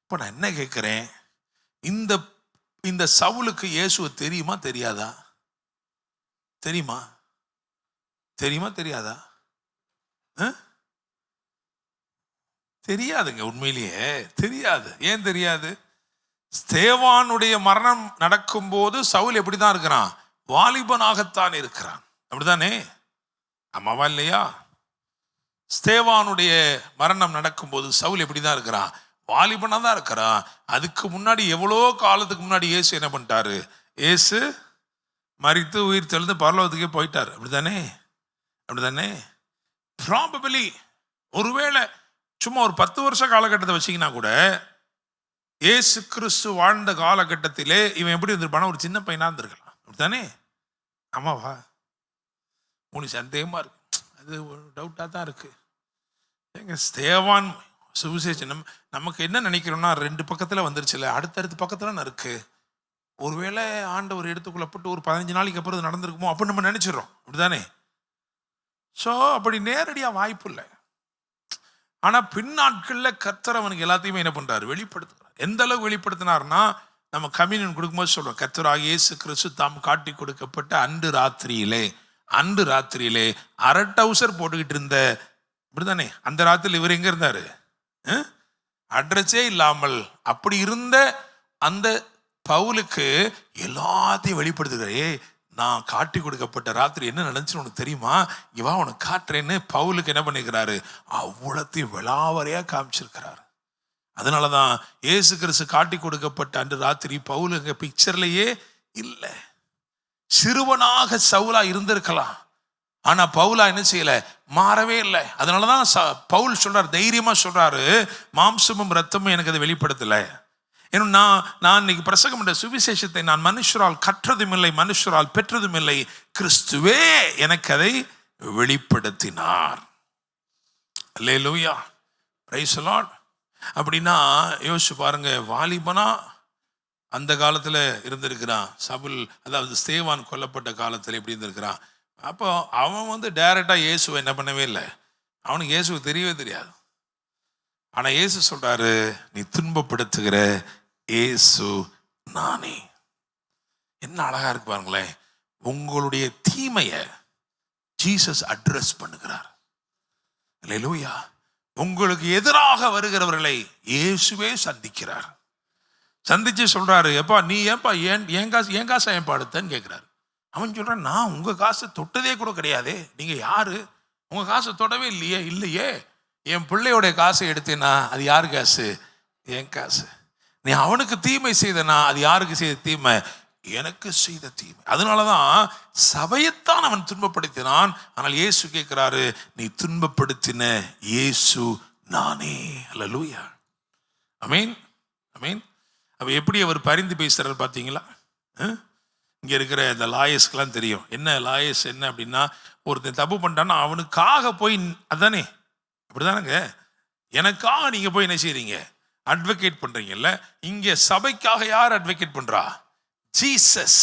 இப்போ நான் என்ன கேட்கிறேன், இந்த இந்த சவுலுக்கு இயேசுவை தெரியுமா தெரியாதா? தெரியுமா தெரியுமா தெரியாதா? தெரியாதுங்க. உண்மையிலேயே தெரியாது. ஏன் தெரியாது? ஸ்தேவானுடைய மரணம் நடக்கும்போது சவுல் எப்படிதான் இருக்கிறான்? வாலிபனாகத்தான் இருக்கிறான். அப்படித்தானே? ஆமாவா இல்லையா? ஸ்தேவானுடைய மரணம் நடக்கும்போது சவுல் எப்படிதான் இருக்கிறான்? வாலிபனா தான் இருக்கிறான். அதுக்கு முன்னாடி எவ்வளோ காலத்துக்கு முன்னாடி இயேசு என்ன பண்ணிட்டாரு? இயேசு மரித்து உயிர் தெழுந்து பரலோகத்துக்கே போயிட்டார். அப்படித்தானே? அப்படித்தானே? ப்ராபபிலி ஒருவேளை சும்மா ஒரு 10 வருஷ காலகட்டத்தை வச்சிங்கன்னா கூட, இயேசு கிறிஸ்து வாழ்ந்த காலகட்டத்திலே இவன் எப்படி இருந்திருப்பானா? ஒரு சின்ன பையனா இருந்திருக்கலாம். அப்படித்தானே? ஆமாவா? உனக்கு சந்தேகமா இருக்கு? அது ஒரு டவுட்டாக தான் இருக்கு. எங்க ஸ்தேவான் சுவிசேஷம் நமக்கு என்ன நினைக்கிறோம்னா, 2 பக்கத்தில் வந்துருச்சுல்ல, அடுத்தடுத்த பக்கத்தில் இருக்கு. ஒருவேளை ஆண்டவர் எடுத்துக்கொள்ளப்பட்டு ஒரு 15 நாளைக்கு அப்புறம் இது நடந்திருக்குமோ அப்படின்னு நம்ம நினைச்சிடறோம். அப்படித்தானே? ஸோ அப்படி நேரடியாக வாய்ப்பு இல்லை. ஆனால் பின்னாட்களில் கர்த்தர் அவனுக்கு எல்லாத்தையுமே என்ன பண்றாரு? வெளிப்படுத்துகிறார். எந்த அளவுக்கு வெளிப்படுத்தினார்னா, நம்ம கம்யூனியன் கொடுக்கும்போது சொல்றோம், கர்த்தராகிய இயேசு கிறிஸ்து தாம் காட்டி கொடுக்கப்பட்ட அன்று ராத்திரியிலே அரை டவுசர் போட்டுக்கிட்டு இருந்த, இப்படிதானே அந்த ராத்திரியில் இவர் எங்க இருந்தாரு? அட்ரஸே இல்லாமல் அப்படி இருந்த அந்த பவுலுக்கு எல்லாத்தையும் வெளிப்படுத்துகிறாரே. நான் காட்டி கொடுக்கப்பட்ட ராத்திரி என்ன நடந்துச்சுன்னு உனக்கு தெரியுமா? இவா உனக்கு காட்டுறேன்னு பவுலுக்கு என்ன பண்ணிக்கிறாரு? அவ்வளோத்தையும் விளாவறையா காமிச்சிருக்கிறாரு. அதனாலதான் இயேசு கிறிஸ்து காட்டி கொடுக்கப்பட்ட அன்று ராத்திரி பவுல் எங்க பிக்சர்லயே இல்லை. சிறுவனாக சவுலா இருந்திருக்கலாம், ஆனா பவுலா என்ன செய்யல? மாறவே இல்லை. அதனாலதான் பவுல் சொல்றாரு, தைரியமா சொல்றாரு, மாம்சமும் ரத்தமும் எனக்கு அதை வெளிப்படுத்தல. நான் இன்னைக்கு பிரசங்கம் என்ற சுவிசேஷத்தை நான் மனுஷரால் கற்றதும் இல்லை, மனுஷரால் பெற்றதும் இல்லை, கிறிஸ்துவே எனக்கு அதை வெளிப்படுத்தினார். அல்லேலூயா, பிரைஸ் தி லார்ட். அப்படின்னா யோசிச்சு பாருங்க, வாலிபனா அந்த காலத்துல இருந்திருக்கிறான். சவுல், அதாவது ஸ்தேவான் கொல்லப்பட்ட காலத்துல எப்படி இருந்திருக்கிறான். அப்போ அவன் டைரக்டா இயேசுவை என்ன பண்ணவே இல்லை, அவனுக்கு இயேசுவை தெரியவே தெரியாது. ஆனா இயேசு சொல்றாரு, நீ துன்பப்படுத்துகிற இயேசு நானே. என்ன அழகா இருக்கு பாருங்களேன். உங்களுடைய தீமையை ஜீசஸ் அட்ரஸ் பண்ணுகிறார். அல்லேலூயா. உங்களுக்கு எதிராக வருகிறவர்களை இயேசுவே சந்திக்கிறார். சந்திச்சு சொல்றாரு, எப்பா நீ ஏன்பா என் காசை ஏன்பா எடுத்தன்னு கேட்கிறாரு. அவன் சொல்றான், நான் உங்க காசை தொட்டதே கூட கிடையாதே, நீங்க யாரு? உங்க காசை தொடவே இல்லையே. என் பிள்ளையோடைய காசை எடுத்தேனா அது யாரு காசு? என் காசு. நீ அவனுக்கு தீமை செய்தனா அது யாருக்கு செய்த தீமை? எனக்கு செய்த தீமை. அதனாலதான் சபையத்தான் அவன் துன்பப்படுத்தினான். ஆனால் இயேசு கேட்கிறாரு, நீ துன்பப்படுத்தின இயேசு நானே. அல்லேலூயா, ஆமென், ஆமென். அப்ப எப்படி அவர் பரிந்து பேசுறாரு பார்த்தீங்களா? இங்க இருக்கிற இந்த லாயர்ஸ்க்கெல்லாம் தெரியும். என்ன லாயர்ஸ் என்ன அப்படின்னா, ஒருத்தன் தப்பு பண்ணிட்டான்னா அவனுக்காக போய், அதானே அப்படிதானங்க, எனக்காக நீங்க போய் என்ன செய்றீங்க? அட்வொகேட் பண்றீங்கல்ல. இங்க சபைக்காக யார் அட்வொகேட் பண்றா? ஜீசஸ்.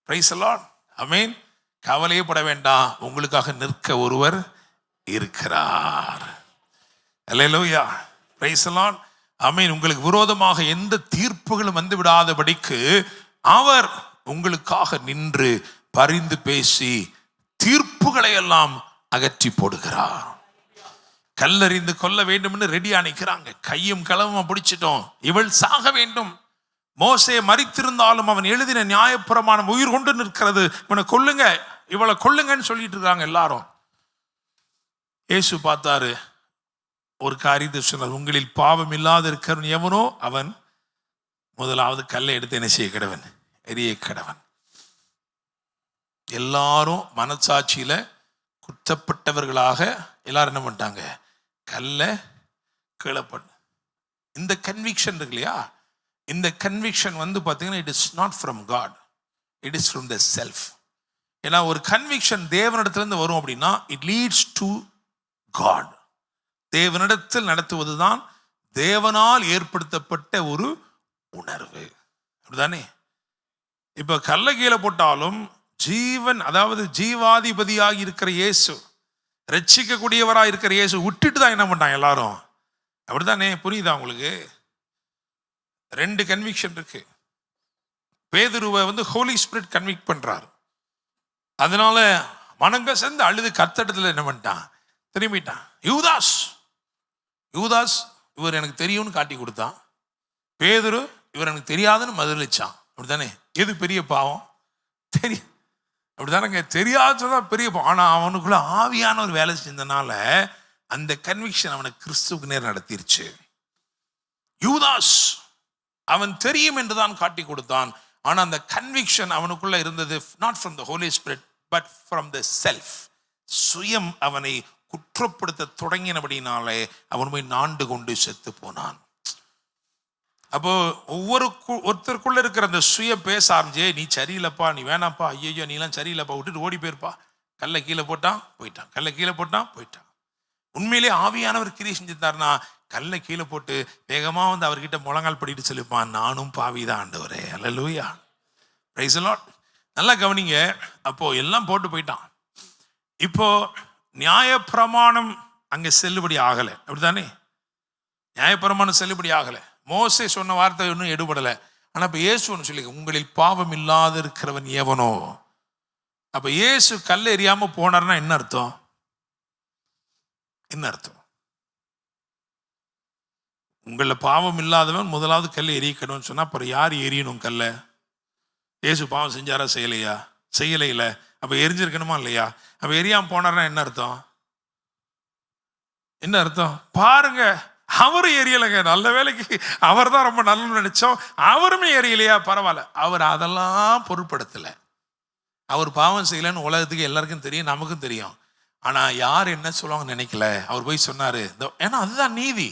பிரைஸ் தி லார்ட், ஆமென். கவலையே பட வேண்டாம், உங்களுக்காக நிற்க ஒருவர் இருக்கிறார். அல்லேலூயா, பிரைஸ் தி லார்ட், ஆமென். உங்களுக்கு விரோதமாக எந்த தீர்ப்புகளும் வந்து விடாதபடிக்கு அவர் உங்களுக்காக நின்று பரிந்து பேசி தீர்ப்புகளை எல்லாம் அகற்றி போடுகிறார். கல்லறிந்து கொல்ல வேண்டும் என்று ரெடியா நிற்கிறாங்க. கையும் களவும் பிடிச்சிட்டோம், இவள் சாக வேண்டும். மோசே மரித்திருந்தாலும் அவன் எழுதின நியாயப்பிரமாணம் உயிர் கொண்டு நிற்கிறது, இவனை கொல்லுங்க, இவளை கொல்லுங்கன்னு சொல்லிட்டு இருக்காங்க எல்லாரும். இயேசு பார்த்தாரு, ஒரு காரியத்தை சொன்னார், உங்களில் பாவம் இல்லாத இருக்கிறவன் எவனோ அவன் முதலாவது கல்லை எடுத்து என்ன செய்ய கடவன்? எரிய கடவன். எல்லாரும் மனசாட்சியில குற்றப்பட்டவர்களாக எல்லாரும் என்ன பண்ணிட்டாங்க? கல்லை கீழே பண்ணு. இந்த கன்விக்ஷன் இருக்கு இல்லையா, இந்த கன்விக்ஷன் பார்த்தீங்கன்னா it is not from God, it is from the self. ஏன்னா ஒரு கன்விக்ஷன் தேவனிடத்திலிருந்து வரும் அப்படின்னா இட் லீட்ஸ் டு காட். தேவனிடத்தில் நடத்துவதுதான் தேவனால் ஏற்படுத்தப்பட்ட ஒரு உணர்வு, அப்படிதானே? இப்ப கல்லை கீழே போட்டாலும் ஜீவன், அதாவது ஜீவாதிபதியாகி இருக்கிற இயேசு, ரட்சிக்கக்கூடியவராக இருக்கிற இயேசு விட்டுட்டு தான் என்ன பண்ணாங்க எல்லாரும், அப்படித்தானே? புரியுதா உங்களுக்கு? ரெண்டு கன்விக்ஷன் இருக்கு. பேதுருவை ஹோலி ஸ்பிரிட் கன்விக்ட் பண்றாரு. அதனால மனங்க சேர்ந்து அழுது கத்தடத்துல என்ன பண்ணிட்டான்? திரும்பிட்டான். யூதாஸ் இவர் எனக்கு தெரியும்னு காட்டி கொடுத்தான். பேதுரு இவர் எனக்கு தெரியாதுன்னு மதிலிச்சான், அப்படித்தானே? எது பெரிய பாவம்? தெரியும், அப்படித்தானங்க? தெரியாததான் பெரிய பாவம். ஆனா அவனுக்குள்ள ஆவியான ஒரு வேலை செஞ்சதுனால அந்த கன்விக்ஷன் அவனை கிறிஸ்துவுக்கு நேர் நடத்திருச்சு. யூதாஸ் அவன் தெரியும் என்றுதான் காட்டி கொடுத்தான். ஆனா அந்த கன்விக்ஷன் அவனுக்குள்ள இருந்தது not from the holy spirit but from the self. சுயம் அவனை குற்றப்படுத்த தொடங்கினபடினாலே அவன் போய் நாண்டு கொண்டு செத்து போனான். அப்போ ஒருத்தருக்குள்ள இருக்கிற அந்த சுய பேச ஆரம்பிச்சே, நீ சரியில்லைப்பா, நீ வேணாப்பா, ஐயோ நீலாம் சரியில்லைப்பா, விட்டுட்டு ஓடி போயிருப்பா. கல்லை கீழே போட்டான் போயிட்டான், கல்லை கீழே போட்டான் போயிட்டான். உண்மையிலே ஆவியானவர் கிரியை செஞ்சுட்டாருன்னா கல்லை கீழே போட்டு வேகமா அவர்கிட்ட முழங்கால் படிட்டு சொல்லிப்பான், நானும் பாவிதான் ஆண்டவரே. அல்லேலூயா, பிரைஸ் தி லார்ட். நல்லா கவனிங்க. அப்போ எல்லாம் போட்டு போயிட்டான். இப்போ நியாயப்பிரமாணம் அங்க செல்லுபடி ஆகல, அப்படித்தானே? நியாயப்பிரமாணம் செல்லுபடி ஆகல. மோசே சொன்ன வார்த்தை ஒன்றும் எடுபடலை. ஆனா இப்ப இயேசு ஒன்று சொல்லி, உங்களில் பாவம் இல்லாத இருக்கிறவன் எவனோ. அப்ப இயேசு கல் எறியாம போனார்னா என்ன அர்த்தம்? என்ன அர்த்தம்? உங்கள பாவம் இல்லாதவன் முதலாவது கல் எரியக்கணும்னு சொன்னா அப்புறம் யார் எரியணும் கல்ல? இயேசு பாவம் செஞ்சாரா செய்யலையா? செய்யலை. இல்லை. அப்ப எரிஞ்சிருக்கணுமா இல்லையா? அப்ப எரியாம போனார்னா என்ன அர்த்தம்? என்ன அர்த்தம்? பாருங்க, அவரு எரியலைங்க. நல்ல வேலைக்கு அவர் தான் ரொம்ப நல்ல நினைச்சோம். அவருமே எரியலையா? பரவாயில்ல. அவர் அதெல்லாம் பொருட்படுத்தல. அவர் பாவம் செய்யலன்னு உலகத்துக்கு எல்லாருக்கும் தெரியும், நமக்கும் தெரியும். ஆனா யார் என்ன சொல்லுவாங்க நினைக்கல. அவர் போய் சொன்னாரு. ஏன்னா அதுதான் நீதி.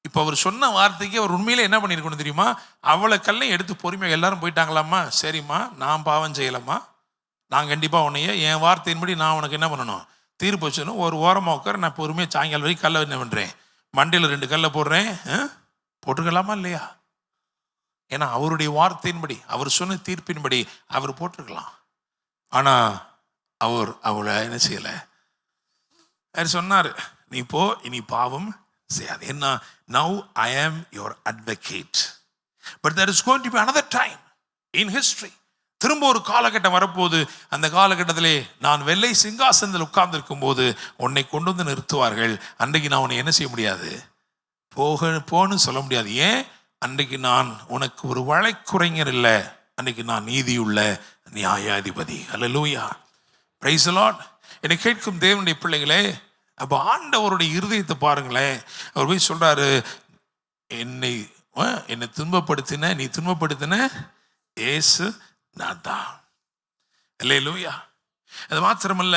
இப்ப அவர் சொன்ன வார்த்தைக்கு அவர் உண்மையிலே என்ன பண்ணிருக்கணும் தெரியுமா? அவளை கல்லையும் எடுத்து பொறுமையா எல்லாரும் போயிட்டாங்களாம்மா, சரிம்மா நான் பாவம் செய்யலம்மா, நான் கண்டிப்பா உன்னைய என் வார்த்தையின்படி நான் உனக்கு என்ன பண்ணணும், தீர்ப்பு வச்சணும். ஒரு ஓரமா உட்கார, நான் பொறுமையா சாயங்காலம் வரைக்கும் கல்லை என்ன பண்றேன், மண்டையில் 2 கல்லை போடுறேன். போட்டுக்கலாமா இல்லையா? ஏன்னா அவருடைய வார்த்தையின்படி, அவர் சொன்ன தீர்ப்பின்படி அவர் போட்டிருக்கலாம். ஆனா அவர் அவளை என்ன செய்யல. அவர் சொன்னாரு, நீ போ, இனி பாவம் செய்யாது. என்ன? Now I am your advocate. But there is going to be another time in history. திரும்ப ஒரு காலகட்டம் வரப்போது. அந்த காலகட்டத்திலே நான் வெள்ளை சிங்காசனத்தில் உட்கார்ந்து இருக்கும் போது உன்னை கொண்டு வந்து நிறுத்துவார்கள். அன்றைக்கு நான் உன்னை என்ன செய்ய முடியாது, போன்னு சொல்ல முடியாது. ஏன்? அன்றைக்கு நான் உனக்கு ஒரு வழக்குரைஞர் இல்லை, அன்றைக்கு நான் நீதியுள்ள நியாயாதிபதி. அல்லேலூயா, பிரைஸ் தி லார்ட். என்னை கேட்கும் தேவனுடைய பிள்ளைகளே, அப்ப ஆண்டவருடைய இருதயத்தை பாருங்களேன். அவர் போய் சொல்றாரு, என்னை துன்பப்படுத்தின, நீ துன்பப்படுத்தின ஏசு நான் தான். அல்லேலூயா. அது மாத்திரமல்ல,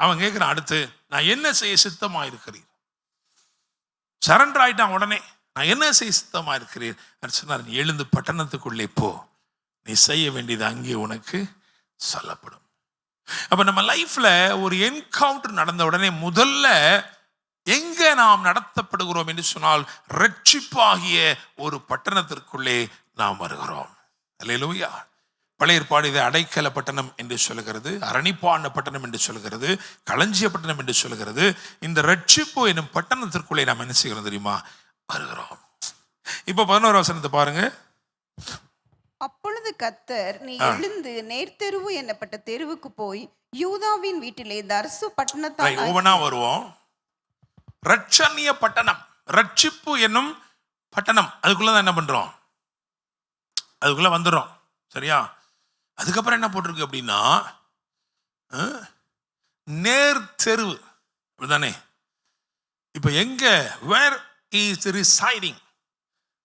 அவன் கேட்கிறான் அடுத்து, நான் என்ன செய்ய சித்தமா இருக்கிறீர்? சரண்டர் ஆயிட்டான் உடனே. நான் என்ன செய்ய சித்தமா இருக்கிறீர் சொன்னார். நீ எழுந்து பட்டணத்துக்குள்ளே போ, நீ செய்ய வேண்டியது அங்கே உனக்கு சொல்லப்படும். அப்ப நம்ம லைஃப்ல ஒரு என்கவுண்டர் நடந்த உடனே முதல்ல எங்க நாம் நடத்தப்படுகிறோம் என்று சொன்னால், ரட்சிப்பாகிய ஒரு பட்டணத்திற்குள்ளே நாம் வருகிறோம். அல்லேலூயா. பழைய ஏற்பாடு இதை அடைக்கல பட்டணம் என்று சொல்லுகிறது, அரணிப்பான பட்டணம் என்று சொல்லுகிறது, களஞ்சிய பட்டணம் என்று சொல்லுகிறது. இந்த ரட்சிப்பு என்னும் பட்டணத்திற்குள்ளே நாம் என்ன செய்கிறோம் தெரியுமா? வருகிறோம். இப்ப 11 வசனத்தை பாருங்க. அப்பொழுது கர்த்தர், நீ எழுந்து நேர்த்தெருவு என்னப்பட்ட தெருவுக்கு போய் யூதாவின் வீட்டிலே தர்சு பட்டணத்தான். ஒவ்வொன்றா வருவோம். ரட்சணிய பட்டணம், ரட்சிப்பு என்னும் பட்டணம், அதுக்குள்ளதான் என்ன பண்றோம், அதுக்குள்ள வந்துடுறோம். சரியா? அதுக்கப்புறம் என்ன போட்டிருக்கு அப்படின்னா, நேர் தெருவு. அப்படிதானே? இப்ப எங்க, வேர் இஸ் ரிசைடிங்?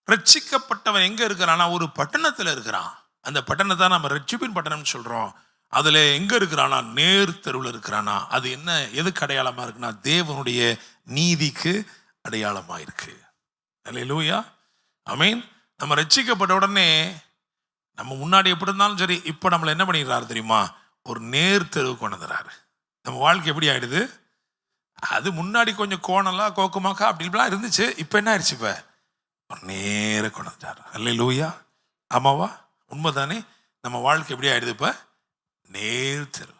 ரட்சிக்கப்பட்டவன் எங்க இருக்கிறானா? ஒரு பட்டணத்துல இருக்கிறான். அந்த பட்டணத்தை நம்ம ரட்சிப்பின் பட்டணம் சொல்றோம். அதுல எங்க இருக்கிறானா? நேர் தெருவில் இருக்கிறானா? அது என்ன, எதுக்கு அடையாளமா இருக்குன்னா, தேவனுடைய நீதிக்கு அடையாளமா இருக்கு. அல்லேலூயா, ஆமென். நம்ம ரட்சிக்கப்பட்ட உடனே நம்ம முன்னாடி எப்படி இருந்தாலும் சரி, இப்போ நம்மளை என்ன பண்ணிடுறாரு தெரியுமா? ஒரு நேர் தெருவு கொண்டு வந்துறாரு. நம்ம வாழ்க்கை எப்படி ஆயிடுது? அது முன்னாடி கொஞ்சம் கோணலா கோக்குமாக்கா அப்படிலாம் இருந்துச்சு. இப்போ என்ன ஆயிடுச்சு? இப்போ ஒரு நேர கொண்டு வந்துட்டார். அல்லேலூயா, ஆமாவா? உண்மைதானே? நம்ம வாழ்க்கை எப்படி ஆயிடுது? இப்போ நேர் தெரு.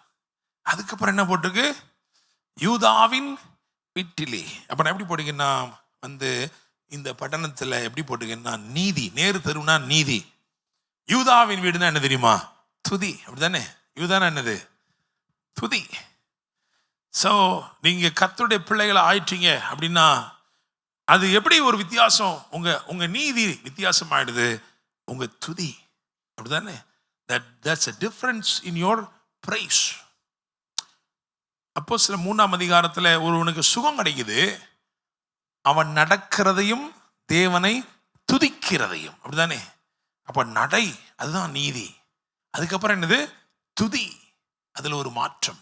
அதுக்கப்புறம் என்ன போட்டிருக்கு? யூதாவின் வீட்டிலே. அப்ப நான் எப்படி போட்டீங்கன்னா, இந்த பட்டணத்துல எப்படி போட்டீங்கன்னா, நீதி. நேர் தெருவுனா நீதி. யூதாவின் வீடுனா என்ன தெரியுமா? துதி. அப்படித்தானே? யூதானா என்னது? துதி. சோ நீங்க கர்த்தருடைய பிள்ளைகளை ஆயிட்டீங்க அப்படின்னா அது எப்படி ஒரு வித்தியாசம்? உங்க நீதி வித்தியாசம் ஆயிடுது, உங்க துதி. அப்படிதானே? That's a difference in your praise. அப்போஸ்தலர் 3ஆம் அதிகாரத்துல ஒருவனுக்கு சுகம் கிடைக்குது, அவன் நடக்கிறதையும் தேவனை துதிக்கிறதையும். அப்படிதானே? அப்ப நடை, அதுதான் நீதி. அதுக்கப்புறம் என்னது? துதி. அதுல ஒரு மாற்றம்.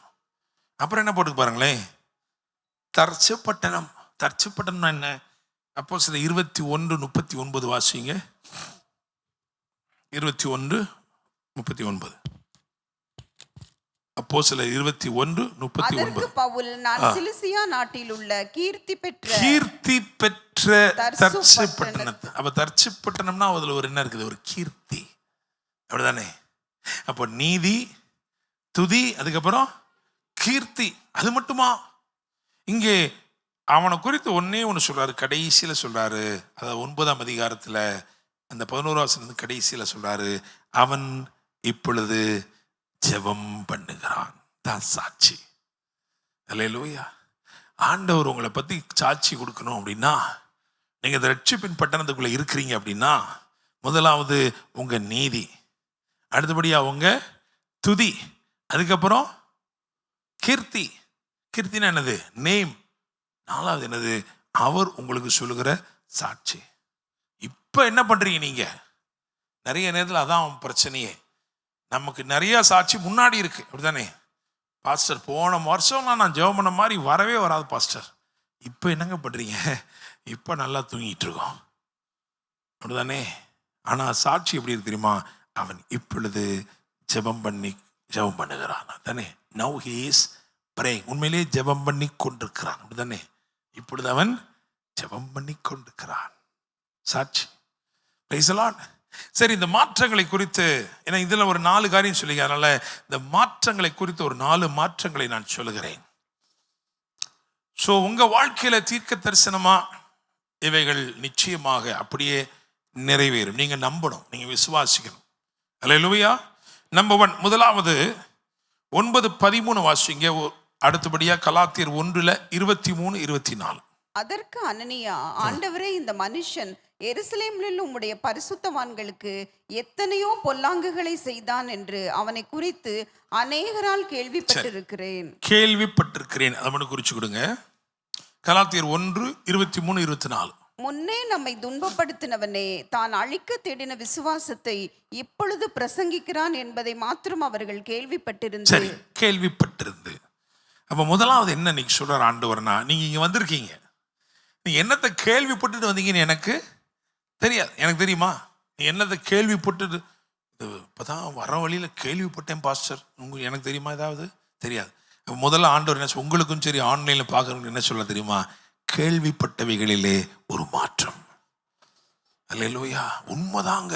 அப்புறம் என்ன போட்டு பாருங்களேன், தர்சு பட்டணம். தர்சு பட்டணம்னா என்ன? அப்போஸ்தலர் 21:39 வாசிங்க. 21:39. அப்போஸ்தலர் 21:39. பவுல், நான் சிலிசியா நாட்டில் உள்ள கீர்த்தி பெற்ற தர்சு பட்டணம். அப்ப தர்சு பட்டணம்னா அதுல ஒரு என்ன இருக்குது? ஒரு கீர்த்தி. அப்படிதானே? அப்ப நீதி, துதி, அதுக்கப்புறம் கீர்த்தி. அது மட்டுமா? இங்கே அவனை குறித்து ஒன்னே ஒன்று சொல்றாரு, கடைசியில சொல்றாரு. அதாவது 9ஆம் அதிகாரத்துல அந்த 11 வசனம் கடைசியில் சொல்றாரு, அவன் இப்பொழுது ஜெபம் பண்ணுகிறான். தான் சாட்சி. அல்லேலூயா. ஆண்டவர் உங்களை பத்தி சாட்சி கொடுக்கணும் அப்படின்னா, நீங்க இந்த ரட்சிப்பின் பட்டணத்துக்குள்ள இருக்கிறீங்க அப்படின்னா, முதலாவது உங்க நீதி, அடுத்தபடியா உங்க துதி, அதுக்கப்புறம் கீர்த்தி. கீர்த்தினா என்னது? நேம். நாலாவது என்னது? அவர் உங்களுக்கு சொல்லுகிற சாட்சி. இப்ப என்ன பண்றீங்க நீங்க? நிறைய நேரத்தில் அதான் பிரச்சனையே. நமக்கு நிறைய சாட்சி முன்னாடி இருக்கு, அப்படித்தானே? பாஸ்டர் போன வருஷம்லாம் நான் ஜெபம் பண்ண மாதிரி வரவே வராது பாஸ்டர். இப்போ என்னங்க பண்றீங்க? இப்போ நல்லா தூங்கிட்டு இருக்கோம், அப்படிதானே? ஆனால் சாட்சி எப்படி இருக்கு தெரியுமா? அவன் இப்பொழுது ஜெபம் பண்ணுகிறான், தானே? Now he is praying. உண்மையிலேயே ஜெபம் பண்ணி கொண்டிருக்கிறான், அப்படிதானே? இப்பொழுது அவன் ஜெபம் பண்ணி கொண்டிருக்கிறான். சாட்சி. Price the Lord. சரி, இந்த மாற்றங்களை குறித்து, ஏன்னா இதுல ஒரு 4 காரியம் சொல்லி, அதனால இந்த மாற்றங்களை குறித்து ஒரு 4 மாற்றங்களை நான் சொல்லுகிறேன். ஸோ உங்க வாழ்க்கையில தீர்க்க தரிசனமா இவைகள் நிச்சயமாக அப்படியே நிறைவேறும். நீங்க நம்பணும், நீங்க விசுவாசிக்கணும். அல்லேலூயா. நம்பர் 1, முதலாவது 9:13 வாசிங்க. அடுத்தபடியா கலாத்தியர் 1:23-24. அதற்கு அனனியா, ஆண்டவரே, இந்த மனுஷன் எருசலேமில் உம்முடைய பரிசுத்தவான்களுக்கு எத்தனையோ பொல்லாங்குகளை செய்தான் என்று அவனை குறித்து அநேகரால் கேள்விப்பட்டிருக்கிறேன். அதை மட்டும் குறிச்சு கொடுங்க. கலாத்தியர் 1:23-24. முன்னே நம்மை துன்பப்படுத்தினவனே தான் அழிக்க தேடின விசுவாசத்தை இப்பொழுது பிரசங்கிக்கிறான் என்பதை மாத்திரம் அவர்கள் கேள்விப்பட்டிருந்து. அப்ப முதலாவது என்ன நீங்க சொல்ற ஆண்டவர்னா, நீங்க இங்க வந்திருக்கீங்க, நீங்க என்னத்தை கேள்விப்பட்டுட்டு வந்தீங்கன்னு எனக்கு தெரியாது. எனக்கு தெரியுமா? நீ என்னத்தை கேள்விப்பட்டு? இப்பதான் வர வழியில கேள்விப்பட்டேன் பாஸ்டர், எனக்கு தெரியுமா? ஏதாவது தெரியாது. முதல்ல ஆண்டவர் என்ன, உங்களுக்கும் சரி ஆன்லைன்ல பார்க்கறவங்க என்ன சொல்ல தெரியுமா? கேள்விப்பட்டவைகளிலே ஒரு மாற்றம். அல்லேலூயா. உண்மைதாங்க,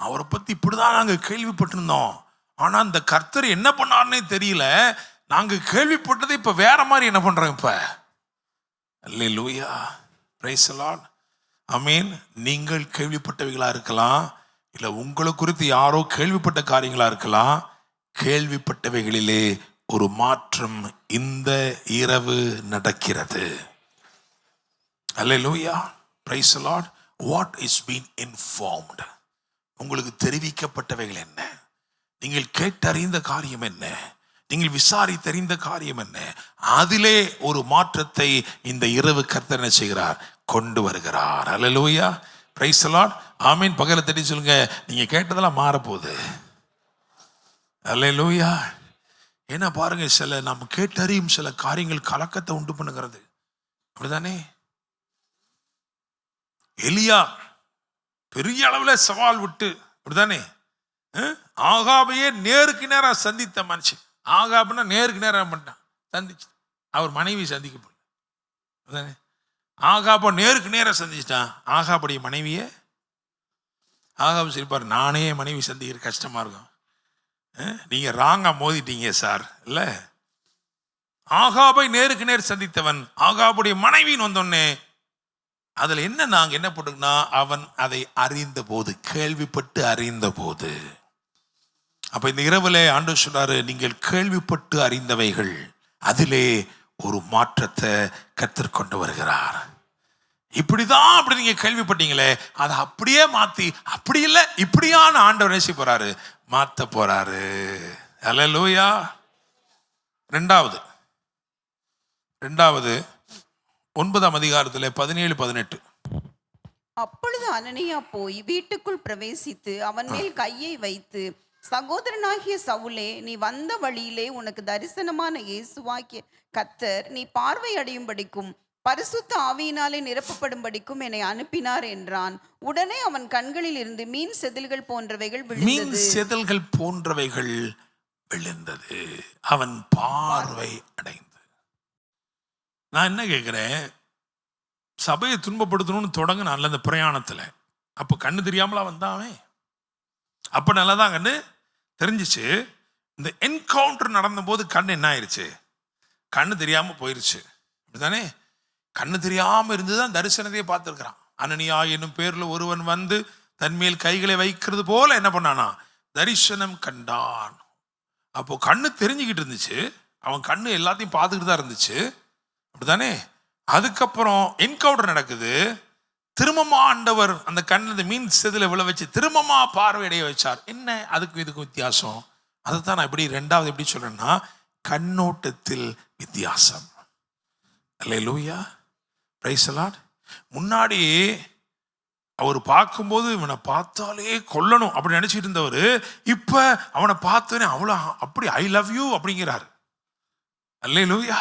அவரை பத்தி இப்படிதான் நாங்க கேள்விப்பட்டிருந்தோம், ஆனா அந்த கர்த்தர் என்ன பண்ணாருன்னே தெரியல. நாங்க கேள்விப்பட்டதை இப்ப வேற மாதிரி என்ன பண்றோம் இப்ப. அல்லேலூயா. Praise the Lord. ஆமென். நீங்கள் கேள்விப்பட்டவைகளா இருக்கலாம், இல்ல உங்களை குறித்து யாரோ கேள்விப்பட்ட காரியங்களா இருக்கலாம். கேள்விப்பட்டவைகளிலே ஒரு மாற்றம் இந்த இரவு நடக்கிறது. அல்லேலூயா. Praise the Lord. What is been informed, உங்களுக்கு தெரிவிக்கப்பட்டவைகள் என்ன, நீங்கள் கேட்டறிந்த காரியம் என்ன, நீங்கள் விசாரித்தறிந்த காரியம் என்ன, அதிலே ஒரு மாற்றத்தை இந்த இரவு கர்த்தர் என்ன செய்கிறார்? கொண்டு வருகிறார். அல்லேலூயா. Praise the Lord. ஆமீன். பகல தட்டி சொல்லுங்க, நீங்க கேட்டதெல்லாம் மாறப்போகுது. அல்லேலூயா. ஏன்னா பாருங்க, சில நம்ம கேட்டறியும் சில காரியங்கள் கலக்கத்தை உண்டு பண்ணுகிறது, அப்படிதானே? எலியா பெரிய அளவுல சவால் விட்டு, அப்படிதானே, ஆகாபையே நேருக்கு நேரா சந்தித்த மனுஷன். ஆகாப்னா நேருக்கு நேரம் பண்ணிட்டான், சந்திச்சு. அவர் மனைவி சந்திக்க போல. ஆகாப நேருக்கு நேரம் சந்திச்சிட்டான். ஆகாபுடைய மனைவியே, ஆகாபு சொல்லிப்பார், நானே மனைவி சந்திக்கிற கஷ்டமா இருக்கும், நீங்க ராங்கா மோதிட்டீங்க சார். இல்ல, ஆகாபை நேருக்கு நேர் சந்தித்தவன் ஆகாபுடைய மனைவின்னு வந்தோடனே அதுல என்ன, நாங்க என்ன போட்டுக்கனா, அவன் அதை அறிந்த போது, கேள்விப்பட்டு அறிந்த போது. அப்ப இந்த இரவுல ஆண்டவர் சொல்றாரு, நீங்கள் கேள்விப்பட்டு அறிந்தவைகள், அதிலே ஒரு மாற்றத்தை கர்த்தர் கொண்டு வருகிறார். இப்படிதான் அப்படி நீங்க கேள்விப்பட்டீங்களே, அதை அப்படியே மாத்தி, அப்படி இல்லை இப்படியான ஆண்டவர் நேசி போறாரு, மாத்த போறாரு. அல்லேலூயா. ரெண்டாவது 9ஆம் அதிகாரத்தில் 17-18. அப்பொழுது அனனியா போய் வீட்டுக்குள் பிரவேசித்து அவன் மேல் கையை வைத்து, சகோதரனாகிய சவுலே, நீ வந்த வழியிலே உனக்கு தரிசனமான இயேசுவாகிய கர்த்தர் நீ பார்வை அடையும்படிக்கும் பரிசுத்த ஆவியினாலே நிரப்பப்படும்படிக்கும் என்னை அனுப்பினார் என்றான். உடனே அவன் கண்களில் இருந்து மீன் செதில்கள் போன்றவைகள் விழுந்தது. அவன் பார்வை அடைந்து. நான் என்ன கேட்கிறேன், சபையை துன்பப்படுத்தணும்னு தொடங்க நல்ல இந்த பிரயாணத்துல, அப்ப கண்ணு தெரியாமலா வந்தாவே? அப்ப நல்லதான் கண்ணு தெரிஞ்சிச்சு. இந்த என்கவுண்டர் நடந்த போது கண்ணு என்ன ஆயிடுச்சு? கண்ணு தெரியாம போயிருச்சு, அப்படித்தானே? கண்ணு தெரியாம இருந்துதான் தரிசனத்தையே பார்த்திருக்கிறான். அனனியா என்னும் பேர்ல ஒருவன் வந்து தன்மேல் கைகளை வைக்கிறது போல என்ன பண்ணானா தரிசனம் கண்டான். அப்போ கண்ணு தெரிஞ்சுக்கிட்டு இருந்துச்சு, அவன் கண்ணு எல்லாத்தையும் பார்த்துக்கிட்டு தான் இருந்துச்சு, அப்படித்தானே? அதுக்கப்புறம் என்கவுண்டர் நடக்குது. திரும்பமா ஆண்டவர் அந்த கண்ணு மீன் செதில விழ வச்சு திரும்பமா பார்வையடைய வச்சார். என்ன அதுக்கும் இதுக்கும் வித்தியாசம்? அதுதான் நான் எப்படி ரெண்டாவது எப்படி சொல்றேன்னா, கண்ணோட்டத்தில் வித்தியாசம். அல்லேலூயா, பிரைஸ் தி லார்ட். முன்னாடி அவர் பார்க்கும்போது இவனை பார்த்தாலே கொல்லணும் அப்படி நினைச்சிட்டு இருந்தவர் இப்ப அவனை பார்த்தோன்னே அவ்வளோ அப்படி ஐ லவ் யூ அப்படிங்கிறார். அல்லேலூயா,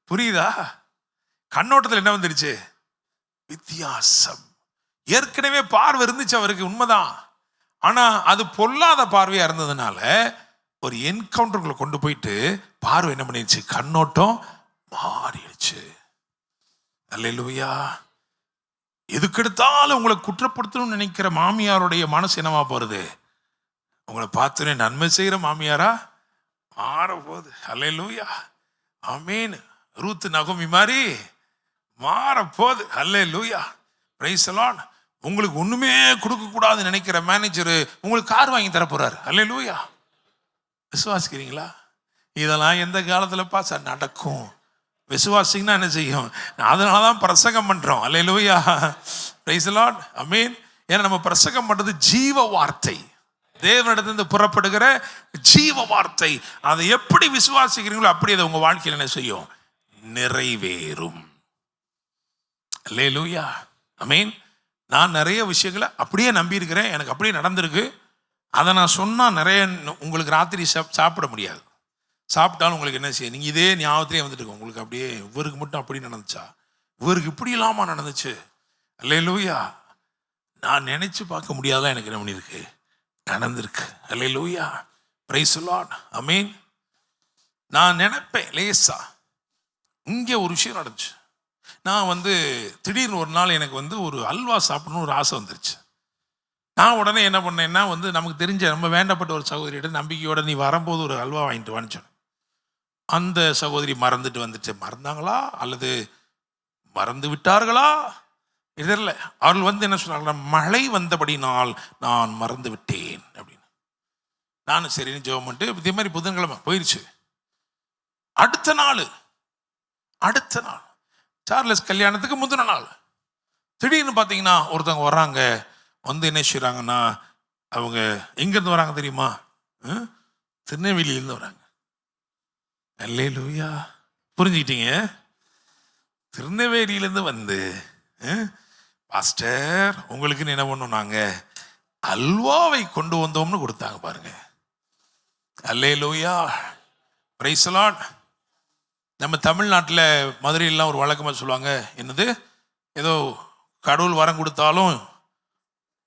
புரியுதா? கண்ணோட்டத்தில் என்ன வந்துருச்சு? வித்தியாசம். ஏற்கனவே பார்வை இருந்துச்சு அவருக்கு, உண்மைதான். ஆனா அது பொல்லாத பார்வையா இருந்ததுனால ஒரு என்கவுண்டருக்குள்ள கொண்டு போயிட்டு பார்வை என்ன பண்ணிடுச்சு? கண்ணோட்டம் மாறிடுச்சு. அல்லேலூயா. எதுக்கெடுத்தாலும் உங்களை குற்றப்படுத்தணும்னு நினைக்கிற மாமியாருடைய மனசு என்னவா போறது? உங்களை பார்த்தோன்னே நன்மை செய்யற மாமியாரா மாற போகுது. அல்லேலூயா, ஆமீன். ரூத் நகோமி மாதிரி மாற போகுது. அல்லேலூயா, பிரைஸ் தி லார்ட். உங்களுக்கு ஒண்ணுமே கொடுக்க கூடாதுன்னு நினைக்கிற மேனேஜர் உங்களுக்கு கார் வாங்கி தர போறாரு. அல்லேலூயா, விசுவாசிக்கிறீங்களா? இதெல்லாம் எந்த காலத்துல பாச நடக்கும்? விசுவாசிங்கன்னா என்ன செய்யும்? அதனாலதான் பிரசங்கம் பண்றோம். அல்லேலூயா, பிரைஸ் தி லார்ட், ஆமீன். ஏன்னா நம்ம பிரசங்கம் பண்றது ஜீவ வார்த்தை, தேவனிடத்திலிருந்து புறப்படுகிற ஜீவ வார்த்தை. அதை எப்படி விசுவாசிக்கிறீங்களோ அப்படி அதை உங்க வாழ்க்கையில் என்ன செய்யும்? நிறைவேறும். அல்லேலூயா, ஆமீன். நான் நிறைய விஷயங்களை அப்படியே நம்பி இருக்கிறேன், எனக்கு அப்படியே நடந்திருக்கு. அதை நான் சொன்னா நிறைய உங்களுக்கு ராத்திரி சாப்பிட முடியாது. சாப்பிட்டாலும் உங்களுக்கு என்ன செய்ய, நீங்கள் இதே ஞாபகத்திலே வந்துட்டு உங்களுக்கு அப்படியே இவருக்கு மட்டும் அப்படி நடந்துச்சா, இவருக்கு இப்படி இல்லாமா நடந்துச்சு. அல்லேலூயா, நான் நினைச்சு பார்க்க முடியாதான் எனக்கு என்ன பண்ணியிருக்கு, நடந்திருக்கு. அல்லேலூயா, பிரைஸ் தி லார்ட், ஆமீன். நான் நினைப்பேன் லேசா, இங்கே ஒரு விஷயம் நடந்துச்சு. நான் திடீர்னு ஒரு நாள் எனக்கு ஒரு அல்வா சாப்பிடணும்னு ஒரு ஆசை வந்துருச்சு. நான் உடனே என்ன பண்ணேன்னா நமக்கு தெரிஞ்ச நம்ம வேண்டப்பட்ட ஒரு சகோதரியிட்ட நம்பிக்கையோட நீ வரும்போது ஒரு அல்வா வாங்கிட்டு வான்னு சொன்னேன். அந்த சகோதரி மறந்துட்டு வந்துட்டு, மறந்தாங்களா அல்லது மறந்து விட்டார்களா தெரியல. அவர்கள் என்ன சொன்னாங்களா, மழை வந்தபடினால் நான் மறந்து விட்டேன் அப்படின்னு. நானும் சரின்னு ஜெபம் பண்ணிட்டு இதே மாதிரி புதன்கிழமை போயிடுச்சு. அடுத்த நாள் சார்லஸ் கல்யாணத்துக்கு முந்தின நாள் திடீர்னு பார்த்தீங்கன்னா ஒருத்தவங்க வர்றாங்க. என்ன செய்கிறாங்கன்னா, அவங்க எங்கேருந்து வராங்க தெரியுமா? திருநெல்வேலியிலேருந்து வராங்க. அல்லேலூயா, புரிஞ்சுக்கிட்டீங்க? திருநெல்வேலியிலேருந்து பாஸ்டர் உங்களுக்குன்னு என்ன பண்ணோம், நாங்கள் அல்வாவை கொண்டு வந்தோம்னு கொடுத்தாங்க பாருங்க. அல்லேலூயா, பிரைஸ் தி லார்ட். நம்ம தமிழ்நாட்டில் மதுரையிலாம் ஒரு வழக்கமாக சொல்லுவாங்க, என்னது ஏதோ கடவுள் வரம் கொடுத்தாலும்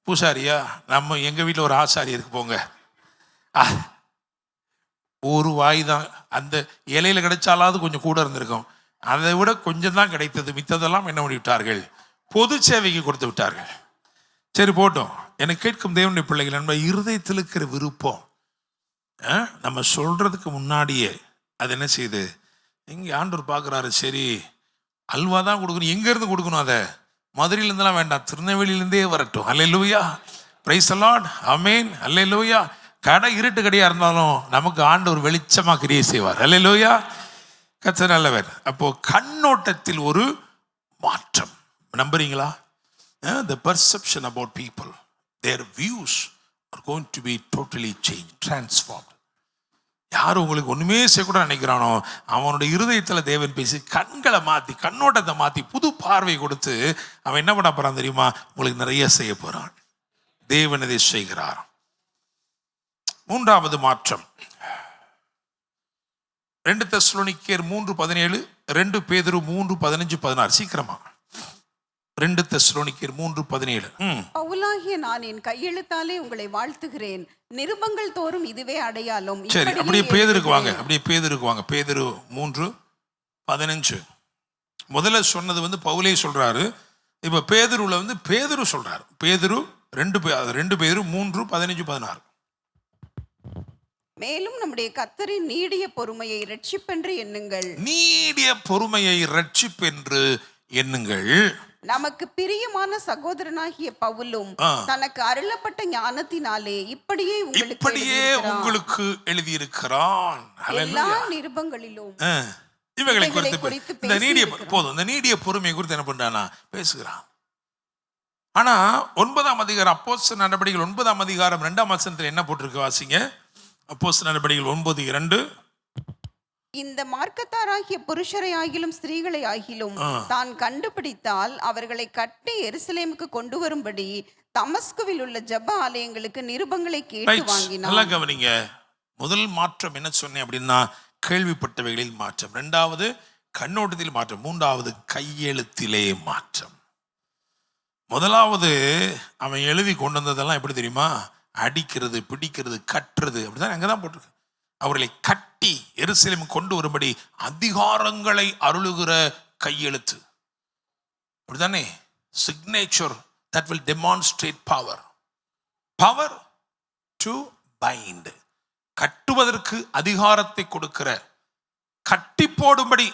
பூசாரியா, நம்ம எங்கள் வீட்டில் ஒரு ஆசாரி இருக்கு போங்க, ஒரு வாய் தான், அந்த இலையில கிடைச்சாலாவது கொஞ்சம் கூட இருந்திருக்கும், அதை விட கொஞ்சம் தான் கிடைத்தது, மித்ததெல்லாம் என்ன பண்ணி விட்டார்கள், பொது சேவைக்கு கொடுத்து விட்டார்கள். சரி போட்டோம். எனக்கு கேட்கும் தேவனுடைய பிள்ளைகள், நம்ம இருதயத்தில் இருக்கிற விருப்பம் நம்ம சொல்றதுக்கு முன்னாடியே அது என்ன செய்யுது, இங்கே ஆண்டவர் பார்க்குறாரு, சரி அல்வா தான் கொடுக்கணும், எங்கேருந்து கொடுக்கணும், அதை மதுரையிலேருந்துலாம் வேண்டாம், திருநெல்வேலியிலேருந்தே வரட்டும். அல்லேலூயா, பிரைஸ் தி லார்ட், ஆமீன். அல்லேலூயா. கடை இருட்டு கடையாக இருந்தாலும் நமக்கு ஆண்டவர் வெளிச்சமாக கிரியை செய்வார். அல்லேலூயா, கர்த்தர் நல்லவர். அப்போ கண்ணோட்டத்தில் ஒரு மாற்றம், நம்புறீங்களா? The perception about people, their views are going to be totally changed, transformed. யார் உங்களுக்கு ஒண்ணுமே செய்யக்கூட நினைக்கிறானோ அவனுடைய இருதயத்தில் தேவன் பேசி கண்களை மாற்றி, கண்ணோட்டத்தை மாற்றி, புது பார்வை கொடுத்து அவன் என்ன பண்ண போறான் தெரியுமா? உங்களுக்கு நிறைய செய்ய போறான். தேவன் இதை செய்கிறார். மூன்றாவது மாற்றம் 2 தெசலோனிக்கேயர் 3:17, 2 பேதுரு 3:15-16. சீக்கிரமா 2 தெசலோனிக்கேயர் 3:17. பவுலாகிய நான் என் கையெழுத்தாலே உங்களை வாழ்த்துகிறேன், நிருபங்கள் தோறும் இதுவே அடையாளம். சரி, அப்படியே பேதுருக்கு வாங்க, பேதுரு 3:15. முதல்ல சொன்னது பவுலே சொல்றாரு, இப்ப பேதுருல பேதுரு சொல்றாரு. பேதுரு 2 பேதுரு 3:15-16. மேலும் நம்முடைய கர்த்தரின் நீடிய பொறுமையை இரட்சிப்பென்று எண்ணுங்கள். நீடிய பொறுமையை இரட்சிப்பென்று எண்ணுங்கள். நமக்கு பிரியமான சகோதரனாகிய பவுலும் தனக்கு அருளப்பட்ட ஞானத்தினாலே இப்படியே உங்களுக்கு எழுதியிருக்கிறான். எல்லா நிருபங்களிலும் இவைகளை குறித்து இந்த நீடிய பொறுமை குறித்து என்ன பண்றானா பேசுகிறான். ஆனா 9ஆம் அதிகாரம் அப்போஸ்தலர் நடபடிகள் 9ஆம் அதிகாரம் 2ஆம் வசனத்தில் என்ன போட்டிருக்கு வாசிங்க. அப்போஸ்தலர் நடபடிகள் 9:2. இந்த மார்க்கத்தாராகிய புருஷரை ஆகிலும் ஸ்திரீகளை ஆகிலும் தான் கண்டுபிடித்தால் அவர்களை கட்டி எருசலேமுக்கு கொண்டு வரும்படி தமஸ்குவில் உள்ள ஜெப ஆலயங்களுக்கு நிருபங்களை கேட்டு வாங்கினார். நல்லா கவனிங்க. முதல் மாற்றம் என்ன சொன்னேன் அப்படின்னா கேள்விப்பட்டவைகளில் மாற்றம், 2வது கண்ணோட்டத்தில் மாற்றம், 3வது கையெழுத்திலே மாற்றம். முதலாவது அவன் எழுதி கொண்டு வந்ததெல்லாம் எப்படி தெரியுமா? அடிக்கிறது, பிடிக்கிறது, கட்டுறது, அப்படிதான் அங்கதான் போட்டிருக்கு. அவர்களை கட்டி எருசலேம் கொண்டு வரும்படி அதிகாரங்களை அருளுகிற கையெழுத்து, அப்படிதானே? Signature that will demonstrate power to bind. கட்டுவதற்கு அதிகாரத்தை கொடுக்கிற, கட்டி போடும்படி,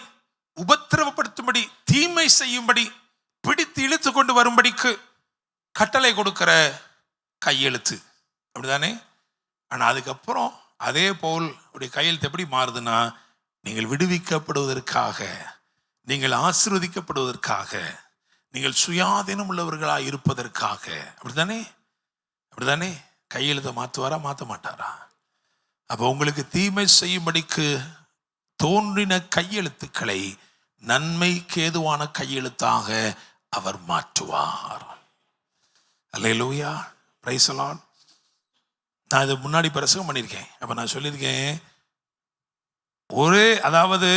உபத்திரவப்படுத்தும்படி, தீமை செய்யும்படி, பிடித்து இழுத்து கொண்டு வரும்படிக்கு கட்டளை கொடுக்கிற கையெழுத்து, அப்படிதானே? ஆனா அதுக்கப்புறம் அதே போல் உடைய கையெழுத்து எப்படி மாறுதுன்னா, நீங்கள் விடுவிக்கப்படுவதற்காக, நீங்கள் ஆசீர்வதிக்கப்படுவதற்காக, நீங்கள் சுயாதீனம் உள்ளவர்களாக இருப்பதற்காக, அப்படிதானே? கையெழுத்தை மாற்றுவாரா மாற்ற மாட்டாரா? அப்போ உங்களுக்கு தீமை செய்யும்படிக்கு தோன்றின கையெழுத்துக்களை நன்மைக்கு ஏதுவான கையெழுத்தாக அவர் மாற்றுவார். அல்லேலூயா, பிரைஸ் தி லார்ட். நான் இது முன்னாடி பிரசங்கம் பண்ணியிருக்கேன். அப்போ நான் சொல்லியிருக்கேன், அதாவது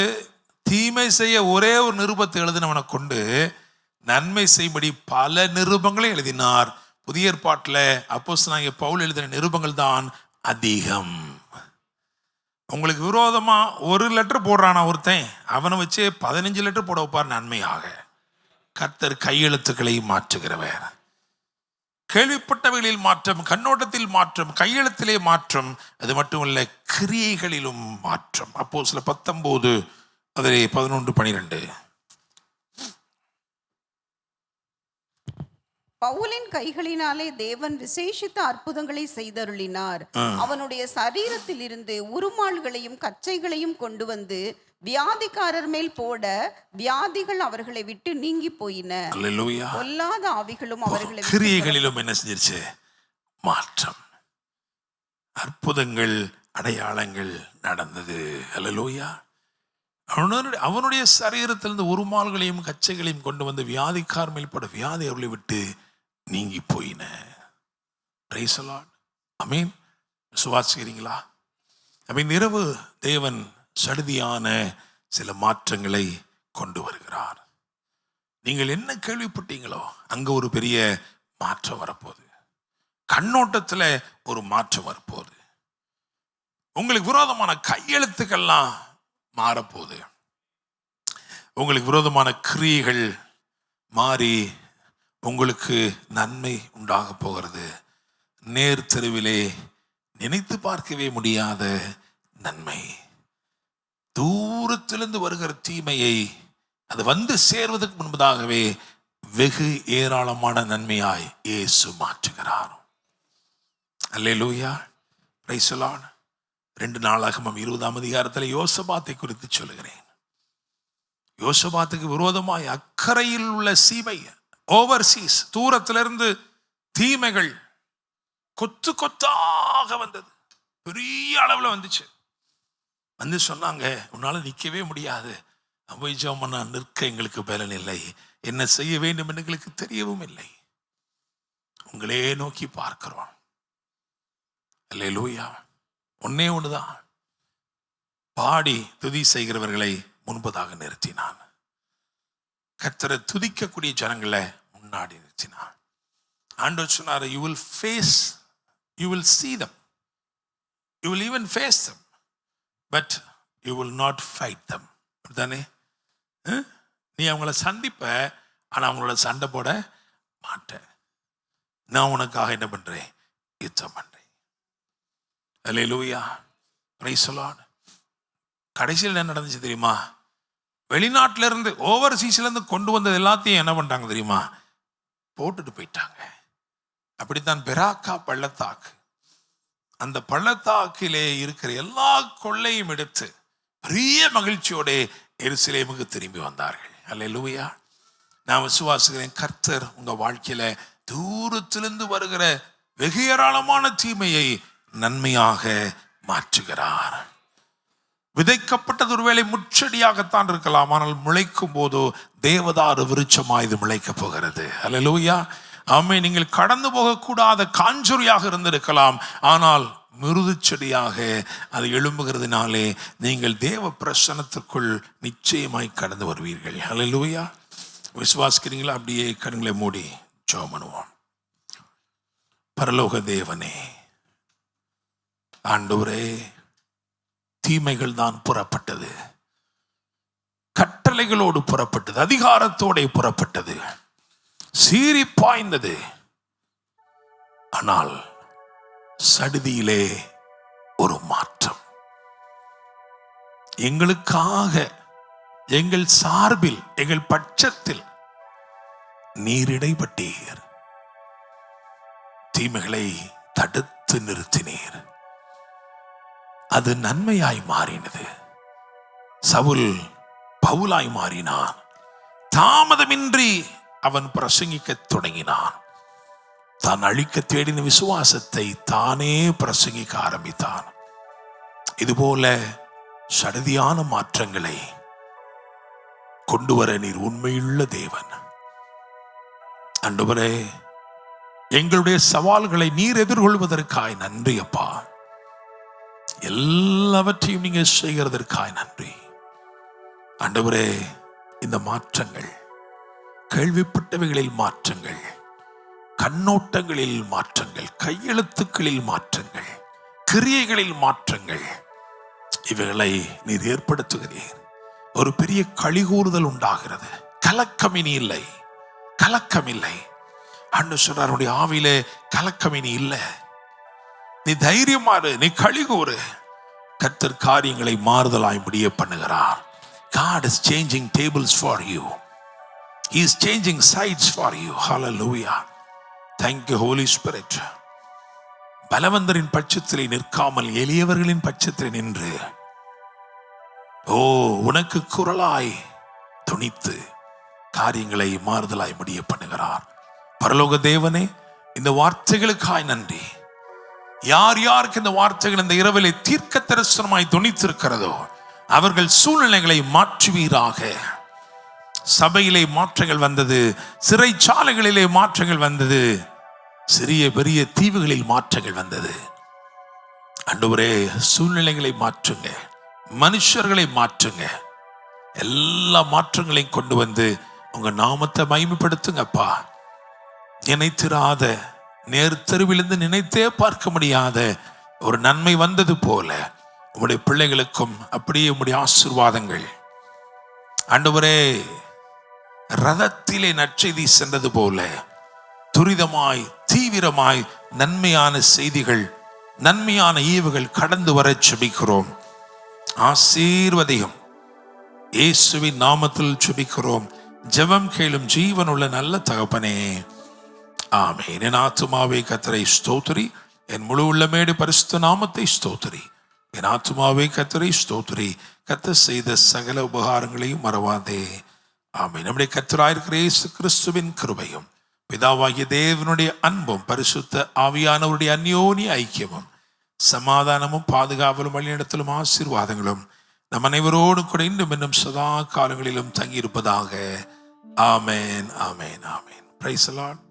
தீமை செய்ய ஒரே ஒரு நிருபத்தை எழுதினவனை கொண்டு நன்மை செய்யும்படி பல நிருபங்களை எழுதினார். புதிய ஏற்பாட்டில் அப்போஸ்தலனாகிய பவுல் எழுதின நிருபங்கள் தான் அதிகம். உங்களுக்கு விரோதமா ஒரு லெட்டர் போடுறானா ஒருத்தன், அவனை வச்சு 15 லெட்டர் போட வைப்பார் நன்மையாக. கர்த்தர் கையெழுத்துக்களை மாற்றுகிறவர். கேள்விப்பட்டவைகளில் மாற்றம், கண்ணோட்டத்தில் மாற்றம், கையெழுத்திலே மாற்றம், அது மட்டுமல்ல கிரியைகளிலும் மாற்றம். அப்போஸ்தலர் 19 அதிலே 11-12. பவுலின் கைகளினாலே தேவன் விசேஷித்த அற்புதங்களை செய்தருளினார். அவனுடைய சரீரத்தில் இருந்து உருமால்களையும் கச்சைகளையும் கொண்டு வந்து வியாதிக்காரர் மேல் போட வியாதிகள் அவர்களை விட்டு நீங்கி போயின. பொல்லாத ஆவிகளும் அவர்களை கிரியைகளிலும் என்ன செஞ்சிருச்சு? மாற்றம், அற்புதங்கள், அடையாளங்கள் நடந்தது. அல்லேலூயா. அவனுடைய சரீரத்திலிருந்து உருமால்களையும் கச்சைகளையும் கொண்டு வந்து வியாதிக்காரர் மேல் போட வியாதி அவர்களை விட்டு நீங்கி போயின. Praise the Lord. ஆமென். விசுவாசிக்கிறீங்களா? ஆமென். இரவு தேவன் சடுதியான சில மாற்றங்களை கொண்டு வருகிறார். நீங்கள் என்ன கேள்விப்பட்டீங்களோ அங்க ஒரு பெரிய மாற்றம் வரப்போகுது. கண்ணோட்டத்தில் ஒரு மாற்றம் வரப்போகுது. உங்களுக்கு விரோதமான கையெழுத்துக்கள்லாம் மாறப்போகுது. உங்களுக்கு விரோதமான கிரியைகள் மாறி உங்களுக்கு நன்மை உண்டாக போகிறது. நேர் தெருவிலே நினைத்து பார்க்கவே முடியாத நன்மை. தூரத்திலிருந்து வருகிற தீமையை அது வந்து சேர்வதற்கு முன்பதாகவே வெகு ஏராளமான நன்மையாய் இயேசு மாற்றுகிறார். அல்லேலூயா, பிரைஸ் தி லார்ட். 2 நாளாகமம் 20ஆம் அதிகாரத்தில் யோசபாத்தை குறித்து சொல்லுகிறேன். யோசபாத்துக்கு விரோதமாய் அக்கறையில் உள்ள சீமை, ஓவர்சீஸ், தூரத்திலிருந்து தீமைகள் கொத்து கொத்தாக வந்தது. பெரிய அளவில் வந்துச்சு. வந்து சொன்னாங்க, உன்னால நிற்கவே முடியாது, அவைஜம் நிற்க எங்களுக்கு பலன் இல்லை, என்ன செய்ய வேண்டும் என்று எங்களுக்கு தெரியவும் இல்லை, உங்களே நோக்கி பார்க்கிறோம். அல்லேலூயா. ஒன்னே ஒண்ணுதான், பாடி துதி செய்கிறவர்களை முன்பதாக நிறுத்தினான். கர்த்தரை துதிக்கக்கூடிய ஜனங்களை முன்னாடி நிறுத்தினான். ஆண்டவர் சொன்னார், you will see them, you will even face them, but you will not fight them. அப்படிதானே? நீ அவங்கள சந்திப்ப, ஆனா அவங்களோட சண்டை போட மாட்டேன். நான் உனக்காக என்ன பண்றேன்? யுத்தம் பண்றேன். அல்லேலூயா, பிரைஸ் தி லார்ட். கடைசியில் என்ன நடந்துச்சு தெரியுமா? வெளிநாட்டில இருந்து ஓவர்சீஸ்ல இருந்து கொண்டு வந்தது எல்லாத்தையும் என்ன பண்ணிட்டாங்க தெரியுமா? போட்டுட்டு போயிட்டாங்க. அப்படித்தான் பெராக்கா பள்ளத்தாக்கு, அந்த பள்ளத்தாக்கிலே இருக்கிற எல்லா கொள்ளையும் எடுத்து பெரிய மகிழ்ச்சியோட எருசலேமுக்கு திரும்பி வந்தார்கள். அல்லேலூயா. நான் விசுவாசிக்கிறேன், கர்த்தர் உங்க வாழ்க்கையில தூரத்திலிருந்து வருகிற வெகு ஏராளமான தீமையை நன்மையாக மாற்றுகிறார். விதைக்கப்பட்டது ஒருவேளை முச்செடியாகத்தான் இருக்கலாம், ஆனால் முளைக்கும் போதோ தேவதாரு விருட்சமாய் இது முளைக்கப் போகிறது. அல்லேலூயா. ஆமென். நீங்கள் கடந்து போகக்கூடாத காஞ்சொரியாக இருந்திருக்கலாம், ஆனால் மிருது செடியாக அது எழும்புகிறதுனாலே நீங்கள் தேவ பிரசன்னத்திற்குள் நிச்சயமாய் கடந்து வருவீர்கள். அல்லேலூயா. விசுவாசிக்கிறீங்களா? அப்படியே கண்களை மூடி ஜெபம் பண்ணுவோம். பரலோக தேவனே, ஆண்டவரே, தீமைகள் தான் புறப்பட்டது, கட்டளைகளோடு புறப்பட்டது, அதிகாரத்தோட புறப்பட்டது, சீறி பாய்ந்தது. ஆனால் சடுதியிலே ஒரு மாற்றம். எங்களுக்காக, எங்கள் சார்பில், எங்கள் பட்சத்தில் நீர் இடைப்பட்டீர். தீமைகளை தடுத்து நிறுத்தினீர். அது நன்மையாய் மாறினது. சவுல் பவுலாய் மாறினான். தாமதமின்றி அவன் பிரசங்கிக்க தொடங்கினான். தான் அழிக்க தேடின விசுவாசத்தை தானே பிரசங்கிக்க ஆரம்பித்தான். இதுபோல சடுதியான மாற்றங்களை கொண்டு வர நீர் உண்மையுள்ள தேவன். ஆண்டவரே, எங்களுடைய சவால்களை நீர் எதிர்கொள்வதற்காய் நன்றி அப்பா. எல்லாவற்றையும் நீங்க செய்கிறதற்காய் நன்றி ஆண்டவரே. இந்த மாற்றங்கள், கேள்விப்பட்டவைகளில் மாற்றங்கள், கண்ணோட்டங்களில் மாற்றங்கள், கையெழுத்துக்களில் மாற்றங்கள், கிரியைகளில் மாற்றங்கள், இவைகளை நீர் ஏற்படுத்துகிறீர். ஒரு பெரிய களிகூறுதல் உண்டாகிறது. கலக்கமினி இல்லை, கலக்கம் இல்லை. அன்று சொல்றாருடைய ஆவியிலே கலக்கமினி இல்லை. நீ தைரியமாறு, நீ களிகூறு. கர்த்தர் காரியங்களை மாறுதலாய் முடிய பண்ணுகிறார். God is changing tables for you. He is changing sides for you. Hallelujah. Thank you, Holy Spirit. பலவந்தரின் பட்சத்திலே நிற்காமல் எளியவர்களின் பட்சத்திலே நின்று, ஓ, உனக்கு குரலாய் துணித்து காரியங்களை மாறுதலாய் முடிய பண்ணுகிறார். பரலோக தேவனே, இந்த வார்த்தைகளுக்காய் நன்றி. யார் யாருக்கு இந்த வார்த்தைகள் இந்த இரவிலே தீர்க்க தரிசனமாய் துணித்திருக்கிறதோ அவர்கள் சூழ்நிலைகளை மாற்றுவீராக. சபையிலே மாற்றங்கள் வந்தது, சிறைச்சாலைகளிலே மாற்றங்கள் வந்தது, சிறிய பெரிய தீவுகளில் மாற்றங்கள் வந்தது. ஆண்டவரே, சூழ்நிலைகளை மாற்றுங்க, மனுஷர்களை மாற்றுங்க. எல்லா மாற்றங்களையும் கொண்டு வந்து உங்க நாமத்தை மகிமைப்படுத்துங்கப்பா. நினைத்திராத, நேர்த்தருவிலிருந்து நினைத்தே பார்க்க முடியாத ஒரு நன்மை வந்தது போல உம்முடைய பிள்ளைகளுக்கும் அப்படியே உம்முடைய ஆசீர்வாதங்கள். ஆண்டவரே, ரதத்திலே நற்செய்தி சென்றது போல துரிதமாய், தீவிரமாய் நன்மையான செய்திகள், நன்மையான ஈவுகள் கடந்து வர ஜெபிக்கிறோம். ஆசீர்வதியும் இயேசுவின் நாமத்தில் ஜெபிக்கிறோம். ஜெபம் கேளும் ஜீவனுள்ள நல்ல தகப்பனே, ஆமென். என் ஆத்துமாவே கர்த்தரை ஸ்தோத்திரி, என் முழு உள்ளமேடு பரிசுத்த நாமத்தை ஸ்தோத்திரி. என் ஆத்துமாவே கர்த்தரை ஸ்தோத்திரி, கர்த்தர் செய்த சகல உபகாரங்களையும் மறவாதே. ஆமென். நம்முடைய கர்த்தராயிருக்கிற இயேசு கிறிஸ்துவின் கிருபையும் பிதாவாகிய தேவனுடைய அன்பும் பரிசுத்த ஆவியானவருடைய அந்யோன்ய ஐக்கியமும் சமாதானமும் பாதுகாவலும் வழிநடத்தலும் ஆசீர்வாதங்களும் நம் அனைவரோடும் கூட இன்னும் இன்னும் சதா காலங்களிலும் தங்கியிருப்பதாக. ஆமென், ஆமென், ஆமென். Price the Lord.